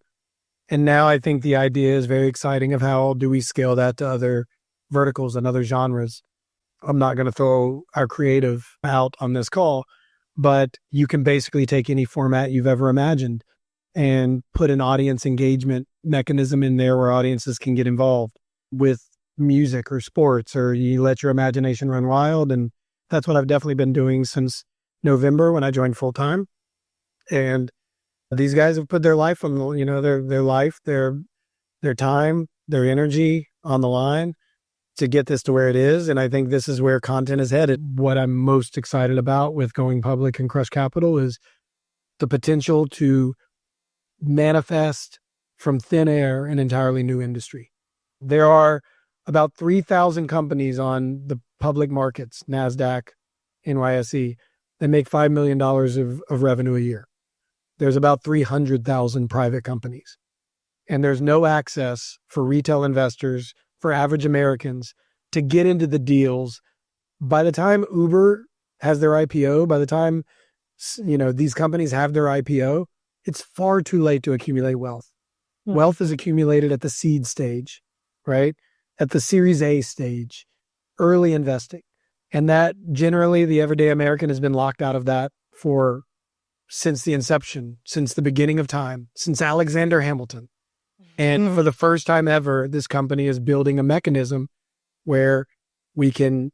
[SPEAKER 2] And now I think the idea is very exciting of how do we scale that to other verticals and other genres. I'm not going to throw our creative out on this call, but you can basically take any format you've ever imagined and put an audience engagement mechanism in there where audiences can get involved with music or sports, or you let your imagination run wild. And that's what I've definitely been doing since November when I joined full time. And these guys have put their life on, their life, their time, their energy on the line to get this to where it is. And I think this is where content is headed. What I'm most excited about with going public and Crush Capital is the potential to manifest from thin air an entirely new industry. There are about 3,000 companies on the public markets, NASDAQ, NYSE, that make $5 million of revenue a year. There's about 300,000 private companies. And there's no access for retail investors, for average Americans to get into the deals. By the time Uber has their IPO, by the time, these companies have their IPO, it's far too late to accumulate wealth. Hmm. Wealth is accumulated at the seed stage, right? At the Series A stage, early investing. And that generally the everyday American has been locked out of that since the inception, since the beginning of time, since Alexander Hamilton. And for the first time ever, this company is building a mechanism where we can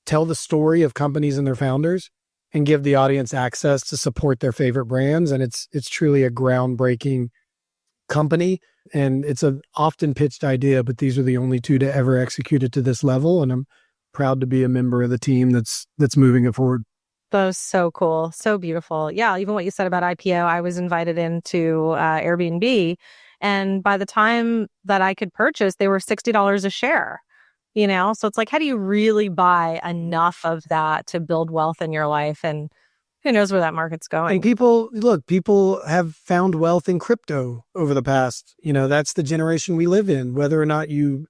[SPEAKER 2] tell the story of companies and their founders and give the audience access to support their favorite brands. And it's truly a groundbreaking company. And it's an often pitched idea, but these are the only 2 to ever execute it to this level. And I'm proud to be a member of the team that's moving it forward.
[SPEAKER 1] That was so cool. So beautiful. Yeah. Even what you said about IPO, I was invited into Airbnb. And by the time that I could purchase, they were $60 a share, So it's like, how do you really buy enough of that to build wealth in your life? And who knows where that market's going?
[SPEAKER 2] And people have found wealth in crypto over the past, that's the generation we live in. Whether or not you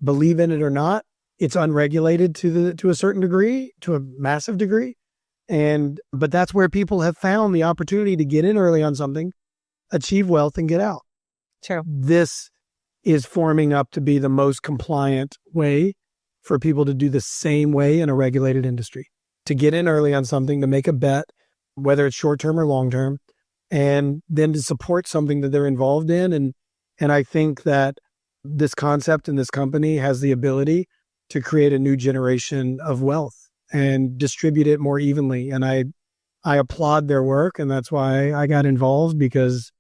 [SPEAKER 2] believe in it or not, it's unregulated to a certain degree, to a massive degree. But that's where people have found the opportunity to get in early on something, achieve wealth, and get out.
[SPEAKER 1] True.
[SPEAKER 2] This is forming up to be the most compliant way for people to do the same way in a regulated industry, to get in early on something, to make a bet, whether it's short-term or long-term, and then to support something that they're involved in. And I think that this concept and this company has the ability to create a new generation of wealth and distribute it more evenly. And I applaud their work, and that's why I got involved, because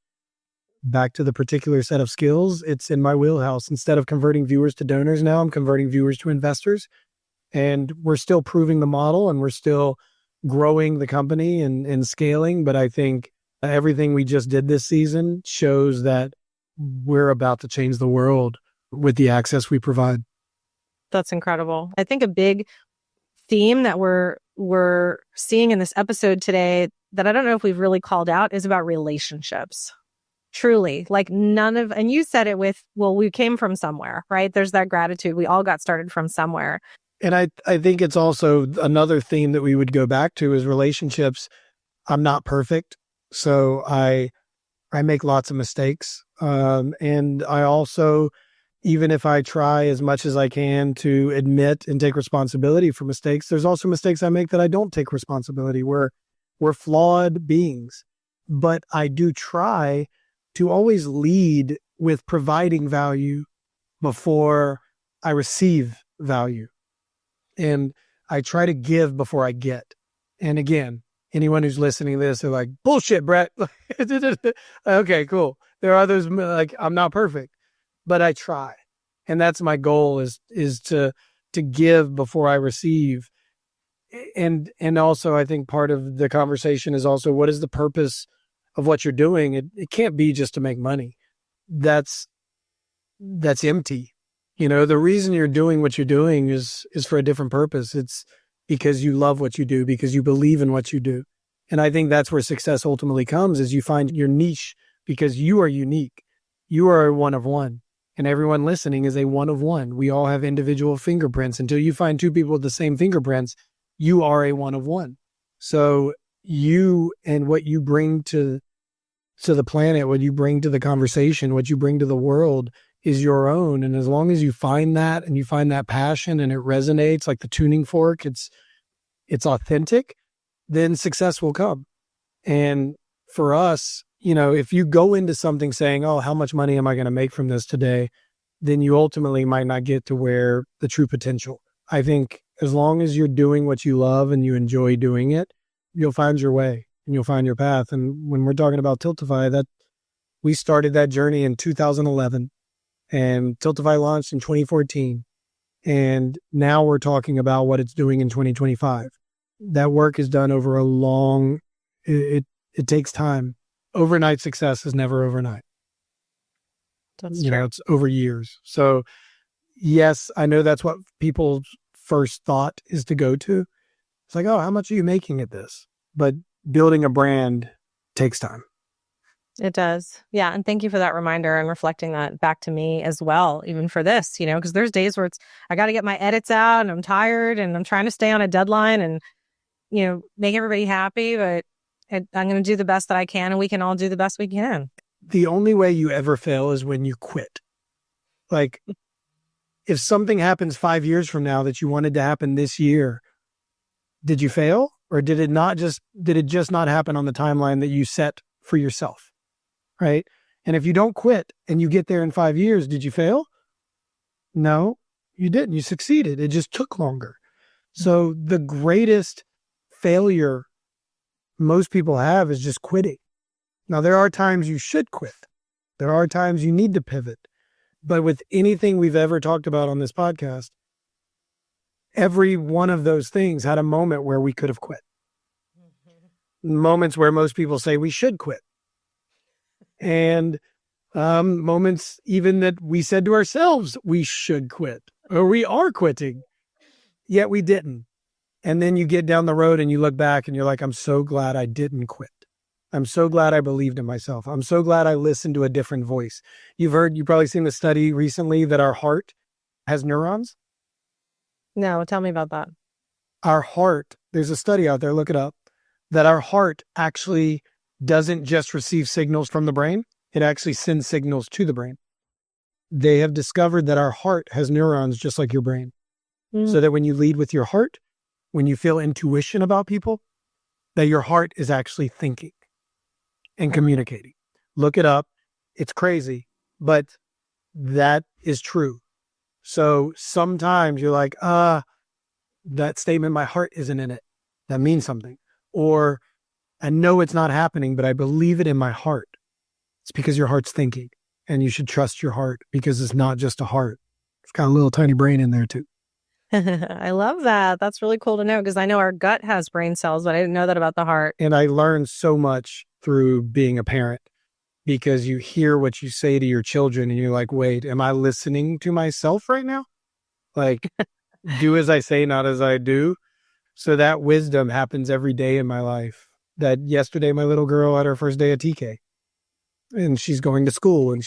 [SPEAKER 2] back to the particular set of skills, it's in my wheelhouse. Instead of converting viewers to donors now, I'm converting viewers to investors. And we're still proving the model, and we're still growing the company and scaling. But I think everything we just did this season shows that we're about to change the world with the access we provide.
[SPEAKER 1] That's incredible. I think a big theme that we're seeing in this episode today that I don't know if we've really called out is about relationships. Truly, like and you said it with, well, we came from somewhere, right? There's that gratitude. We all got started from somewhere.
[SPEAKER 2] And I think it's also another theme that we would go back to is relationships. I'm not perfect, so I make lots of mistakes. And I also, even if I try as much as I can to admit and take responsibility for mistakes, there's also mistakes I make that I don't take responsibility. We're flawed beings, but I do try to always lead with providing value before I receive value. And I try to give before I get. And again, anyone who's listening to this, they're like, bullshit, Brett. Okay, cool. There are those, like, I'm not perfect, but I try. And that's my goal is to give before I receive. And also I think part of the conversation is also, what is the purpose of what you're doing? It can't be just to make money. That's empty. You know, the reason you're doing what you're doing is for a different purpose. It's because you love what you do, because you believe in what you do. And I think that's where success ultimately comes, is you find your niche, because you are unique. You are a one of one, and everyone listening is a one of one. We all have individual fingerprints. Until you find two people with the same fingerprints, you are a one of one. So you and what you bring to the planet, what you bring to the conversation, what you bring to the world is your own. And as long as you find that and you find that passion and it resonates like the tuning fork, it's authentic, then success will come. And for us, you know, if you go into something saying, oh, how much money am I going to make from this today? Then you ultimately might not get to where the true potential. I think as long as you're doing what you love and you enjoy doing it, you'll find your way and you'll find your path. And when we're talking about Tiltify, that we started that journey in 2011. And Tiltify launched in 2014. And now we're talking about what it's doing in 2025. That work is done over it takes time. Overnight success is never overnight.
[SPEAKER 1] That's
[SPEAKER 2] you
[SPEAKER 1] true.
[SPEAKER 2] know, it's over years. So yes, I know that's what people's first thought is to go to. It's like, oh, how much are you making at this? But building a brand takes time.
[SPEAKER 1] It does. Yeah. And thank you for that reminder and reflecting that back to me as well, even for this, you know, because there's days where I got to get my edits out and I'm tired and I'm trying to stay on a deadline and, you know, make everybody happy, but I'm going to do the best that I can, and we can all do the best we can.
[SPEAKER 2] The only way you ever fail is when you quit. Like, if something happens 5 years from now that you wanted to happen this year, did you fail? Or did it just not happen on the timeline that you set for yourself? Right? And if you don't quit and you get there in 5 years, did you fail? No, you didn't. You succeeded. It just took longer. So the greatest failure most people have is just quitting. Now, there are times you should quit. There are times you need to pivot. But with anything we've ever talked about on this podcast, every one of those things had a moment where we could have quit. Moments where most people say we should quit. And moments even that we said to ourselves we should quit, or we are quitting, yet we didn't. And then you get down the road and you look back and you're like, I'm so glad I didn't quit. I'm so glad I believed in myself. I'm so glad I listened to a different voice. You've probably seen the study recently that our heart has neurons.
[SPEAKER 1] No, tell me about that.
[SPEAKER 2] Our heart, there's a study out there, look it up. that our heart actually doesn't just receive signals from the brain, it actually sends signals to the brain. They have discovered that our heart has neurons just like your brain. So that when you lead with your heart, when you feel intuition about people, that your heart is actually thinking and communicating. Look it up. It's crazy, but that is true. So sometimes you're like, that statement, my heart isn't in it. That means something. Or I know it's not happening, but I believe it in my heart. It's because your heart's thinking, and you should trust your heart because it's not just a heart. It's got a little tiny brain in there too.
[SPEAKER 1] I love that. That's really cool to know because I know our gut has brain cells, but I didn't know that about the heart.
[SPEAKER 2] And I learned so much through being a parent because you hear what you say to your children and you're like, wait, am I listening to myself right now? Like, do as I say, not as I do. So that wisdom happens every day in my life. That yesterday, my little girl had her first day at TK and she's going to school and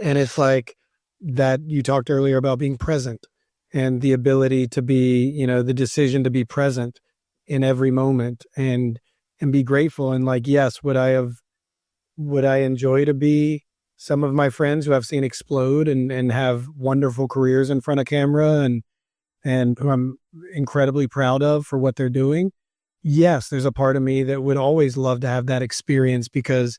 [SPEAKER 2] it's like that you talked earlier about being present. And the ability to be, the decision to be present in every moment and be grateful. And like, yes, would I enjoy to be some of my friends who I've seen explode and have wonderful careers in front of camera and who I'm incredibly proud of for what they're doing? Yes, there's a part of me that would always love to have that experience because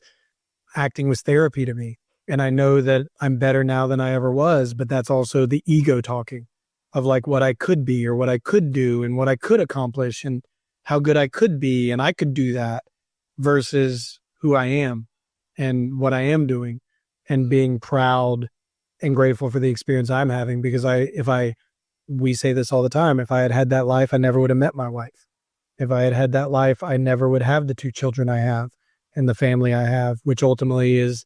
[SPEAKER 2] acting was therapy to me. And I know that I'm better now than I ever was, but that's also the ego talking. Of like what I could be or what I could do and what I could accomplish and how good I could be and I could do that versus who I am and what I am doing and being proud and grateful for the experience I'm having because we say this all the time, if I had had that life, I never would have met my wife. If I had had that life, I never would have the 2 children I have and the family I have, which ultimately is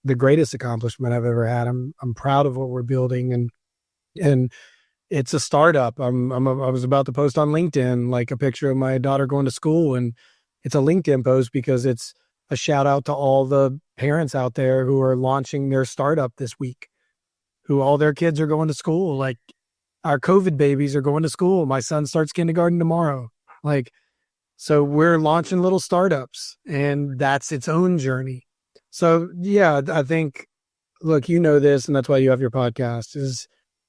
[SPEAKER 2] the greatest accomplishment I've ever had. I'm proud of what we're building and it's a startup. I was about to post on LinkedIn, like a picture of my daughter going to school, and it's a LinkedIn post because it's a shout out to all the parents out there who are launching their startup this week, who all their kids are going to school. Like our COVID babies are going to school. My son starts kindergarten tomorrow. So we're launching little startups and that's its own journey. So yeah, I think, look, this, and that's why you have your podcast is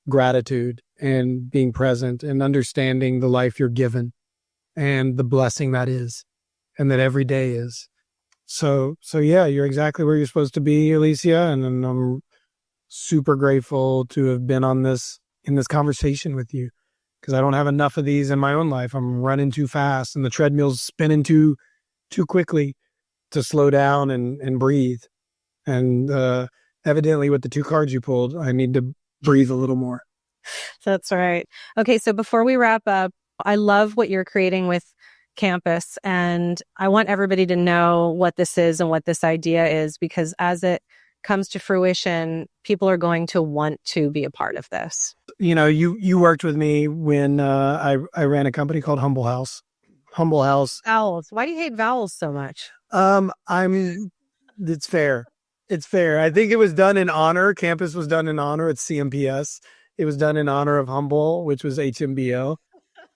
[SPEAKER 2] gratitude and being present and understanding the life you're given and the blessing that is and that every day is. So yeah, you're exactly where you're supposed to be, Elysia. And I'm super grateful to have been in this conversation with you because I don't have enough of these in my own life. I'm running too fast and the treadmill's spinning too quickly to slow down and breathe. And evidently with the 2 cards you pulled, I need to breathe a little more.
[SPEAKER 1] That's right. Okay, so before we wrap up, I love what you're creating with Campus, and I want everybody to know what this is and what this idea is, because as it comes to fruition, people are going to want to be a part of this.
[SPEAKER 2] You worked with me when I ran a company called Humble House.
[SPEAKER 1] Vowels. Why do you hate vowels so much?
[SPEAKER 2] It's fair. It's fair. I think it was done in honor. Campus was done in honor. It's CMPS. It was done in honor of Humble, which was HMBO.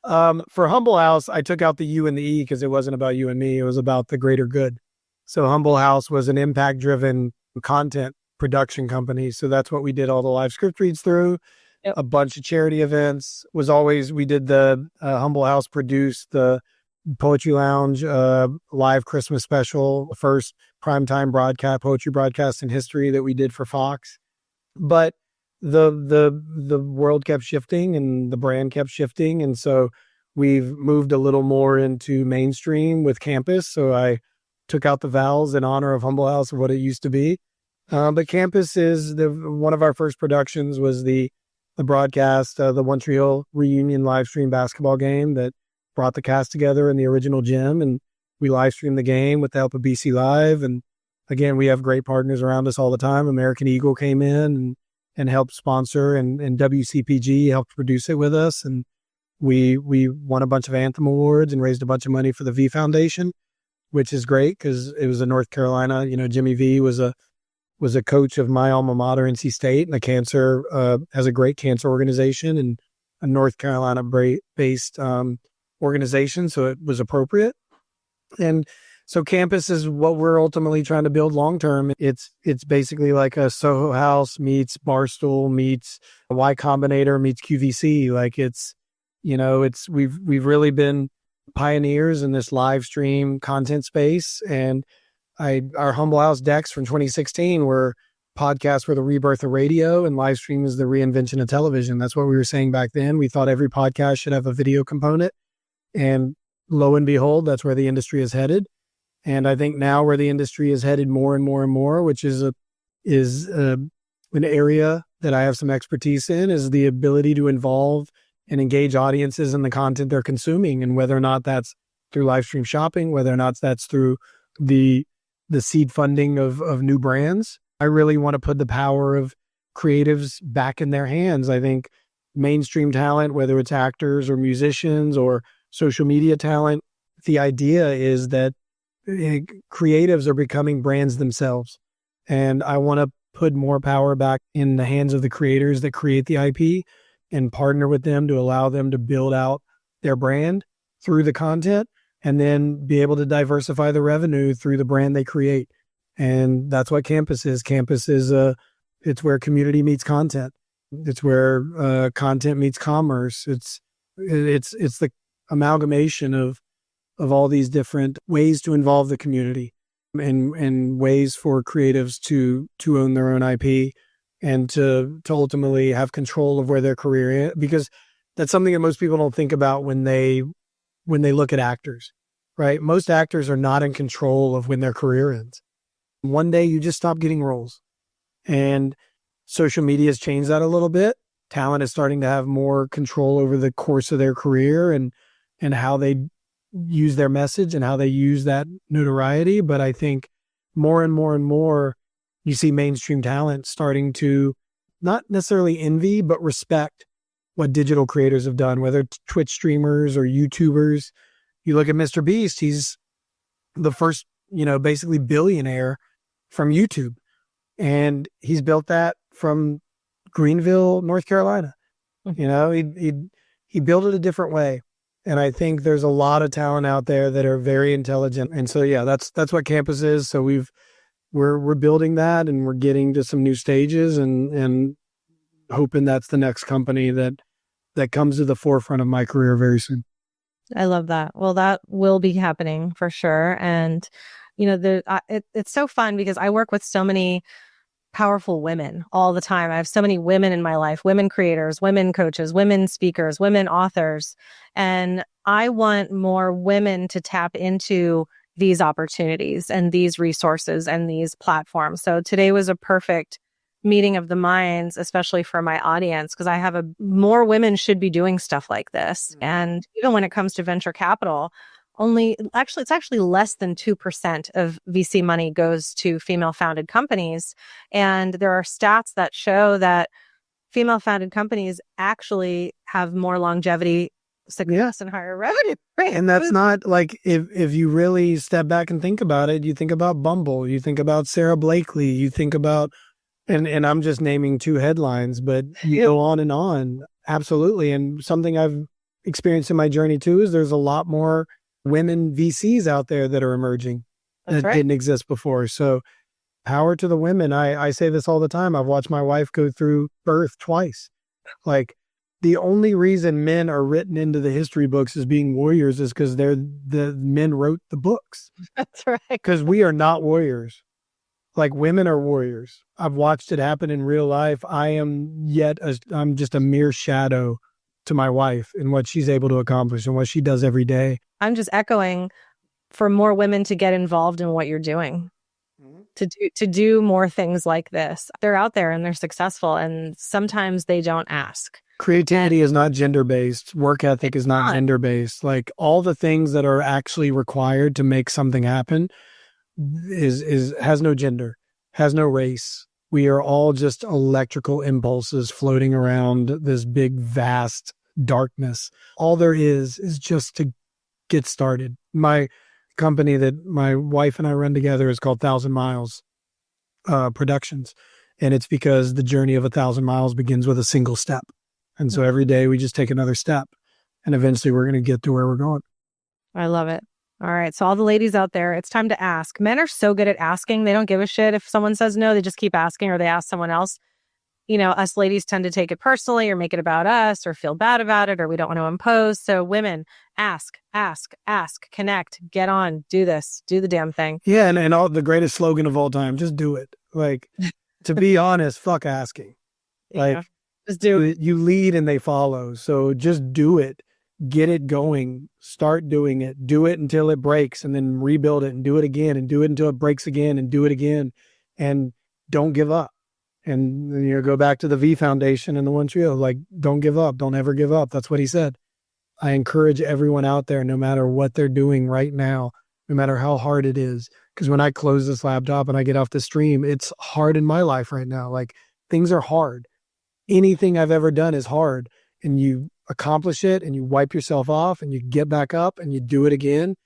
[SPEAKER 2] For Humble House, I took out the U and the E because it wasn't about you and me. It was about the greater good. So Humble House was an impact-driven content production company. So that's what we did all the live script reads through. Yep. A bunch of charity events. We did the Humble House produced the Poetry Lounge live Christmas special, the first primetime poetry broadcast in history that we did for Fox. But the world kept shifting and the brand kept shifting. And so we've moved a little more into mainstream with Campus. So I took out the vowels in honor of Humble House of what it used to be. But Campus is one of our first productions was the broadcast, the One Tree Hill reunion live stream basketball game that brought the cast together in the original gym. And we live streamed the game with the help of BC Live. And again, we have great partners around us all the time. American Eagle came in and helped sponsor and WCPG helped produce it with us. And we won a bunch of Anthem Awards and raised a bunch of money for the V Foundation, which is great because it was in North Carolina. Jimmy V was a coach of my alma mater, NC State, and has a great cancer organization and a North Carolina based organization. So it was appropriate. And so campus is what we're ultimately trying to build long term. It's basically like a Soho House meets Barstool meets Y Combinator meets QVC. Like we've really been pioneers in this live stream content space. And our Humble House decks from 2016 were podcasts were the rebirth of radio and live stream is the reinvention of television. That's what we were saying back then. We thought every podcast should have a video component. And lo and behold, that's where the industry is headed. And I think now where the industry is headed more and more and more, which is an area that I have some expertise in, is the ability to involve and engage audiences in the content they're consuming, and whether or not that's through live stream shopping, whether or not that's through the seed funding of new brands. I really want to put the power of creatives back in their hands. I think mainstream talent, whether it's actors or musicians or social media talent, the idea is that creatives are becoming brands themselves. And I want to put more power back in the hands of the creators that create the IP and partner with them to allow them to build out their brand through the content and then be able to diversify the revenue through the brand they create. And that's what campus is. Campus is it's where community meets content. It's where content meets commerce. It's the amalgamation of all these different ways to involve the community and ways for creatives to own their own IP and to ultimately have control of where their career is, because that's something that most people don't think about when they look at actors, right? Most actors are not in control of when their career ends. One day you just stop getting roles, and social media has changed that a little bit. Talent is starting to have more control over the course of their career and how they use their message and how they use that notoriety. But I think more and more and more, you see mainstream talent starting to not necessarily envy, but respect what digital creators have done, whether it's Twitch streamers or YouTubers. You look at MrBeast, he's the first, basically billionaire from YouTube. And he's built that from Greenville, North Carolina. He built it a different way. And I think there's a lot of talent out there that are very intelligent. And so, yeah, that's what campus is. So we're building that, and we're getting to some new stages and hoping that's the next company that comes to the forefront of my career very soon.
[SPEAKER 1] I love that. Well, that will be happening for sure. And, it's so fun because I work with so many powerful women all the time. I have so many women in my life, women creators, women coaches, women speakers, women authors. And I want more women to tap into these opportunities and these resources and these platforms. So today was a perfect meeting of the minds, especially for my audience, because I have more women should be doing stuff like this. And even when it comes to venture capital, it's actually less than 2% of VC money goes to female founded companies. And there are stats that show that female founded companies actually have more longevity, success, and higher revenue. Right.
[SPEAKER 2] And that's not like, if you really step back and think about it, you think about Bumble, you think about Sarah Blakely, you think about, and I'm just naming two headlines, but you go on and on. Absolutely. And something I've experienced in my journey too is there's a lot more women VCs out there that are emerging that didn't exist before. So power to the women. I say this all the time. I've watched my wife go through birth twice. Like, the only reason men are written into the history books as being warriors is because the men wrote the books.
[SPEAKER 1] That's right.
[SPEAKER 2] Because we are not warriors. Like, women are warriors. I've watched it happen in real life. I'm just a mere shadow to my wife and what she's able to accomplish and what she does every day.
[SPEAKER 1] I'm just echoing for more women to get involved in what you're doing, to do more things like this. They're out there and they're successful, and sometimes they don't ask.
[SPEAKER 2] Creativity is not gender-based. Work ethic is not gender-based. Like, all the things that are actually required to make something happen has no gender, has no race. We are all just electrical impulses floating around this big, vast darkness. All there is just to get started. My company that my wife and I run together is called 1,000 Miles Productions. And it's because the journey of 1,000 miles begins with a single step. And so every day we just take another step, and eventually we're going to get to where we're going.
[SPEAKER 1] I love it. All right. So all the ladies out there, it's time to ask. Men are so good at asking. They don't give a shit if someone says no. They just keep asking or they ask someone else. You know, us ladies tend to take it personally or make it about us or feel bad about it or we don't want to impose. So women, ask, connect, get on, do this, do the damn thing.
[SPEAKER 2] Yeah. And all the greatest slogan of all time, just do it. Like, to be honest, fuck asking. Like,
[SPEAKER 1] Yeah. Just do it.
[SPEAKER 2] You lead and they follow. So just do it. Get it going. Start doing it. Do it until it breaks and then rebuild it and do it again and do it until it breaks again and do it again. And don't give up. And you know, go back to the V Foundation and the One Trio. Like, don't give up. Don't ever give up. That's what he said. I encourage everyone out there, no matter what they're doing right now, no matter how hard it is. Because when I close this laptop and I get off the stream, it's hard in my life right now. Like, things are hard. Anything I've ever done is hard. And you accomplish it and you wipe yourself off and you get back up and you do it again.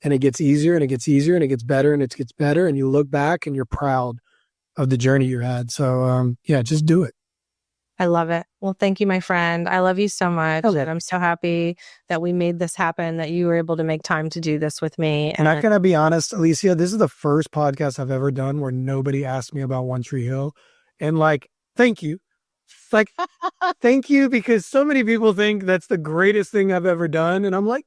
[SPEAKER 2] And it gets easier and it gets easier and it gets better and it gets better. And you look back and you're proud of the journey you had. So, yeah, just do it.
[SPEAKER 1] I love it. Well, thank you, my friend. I love you so much. And I'm so happy that we made this happen, that you were able to make time to do this with me.
[SPEAKER 2] And I'm going to be honest, Elysia, this is the first podcast I've ever done where nobody asked me about One Tree Hill. And like, thank you. Like, thank you, because so many people think that's the greatest thing I've ever done. And I'm like,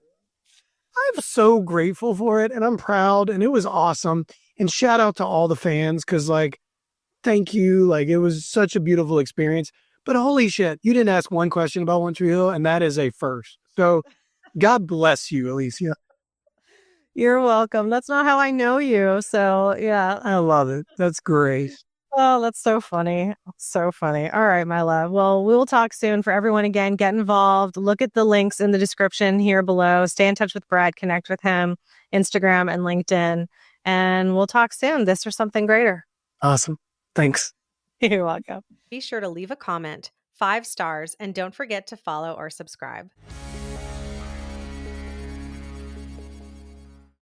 [SPEAKER 2] I'm so grateful for it. And I'm proud. And it was awesome. And shout out to all the fans, because like, thank you. Like, it was such a beautiful experience. But holy shit, you didn't ask one question about One Tree Hill, and that is a first. So God bless you, Elysia.
[SPEAKER 1] You're welcome. That's not how I know you. So yeah.
[SPEAKER 2] I love it. That's great.
[SPEAKER 1] Oh, that's so funny. So funny. All right, my love. Well, we'll talk soon. For everyone, again, get involved. Look at the links in the description here below. Stay in touch with Brad. Connect with him, Instagram and LinkedIn. And we'll talk soon. This or something greater.
[SPEAKER 2] Awesome. Thanks.
[SPEAKER 1] You're welcome.
[SPEAKER 8] Be sure to leave a comment, 5 stars, and don't forget to follow or subscribe.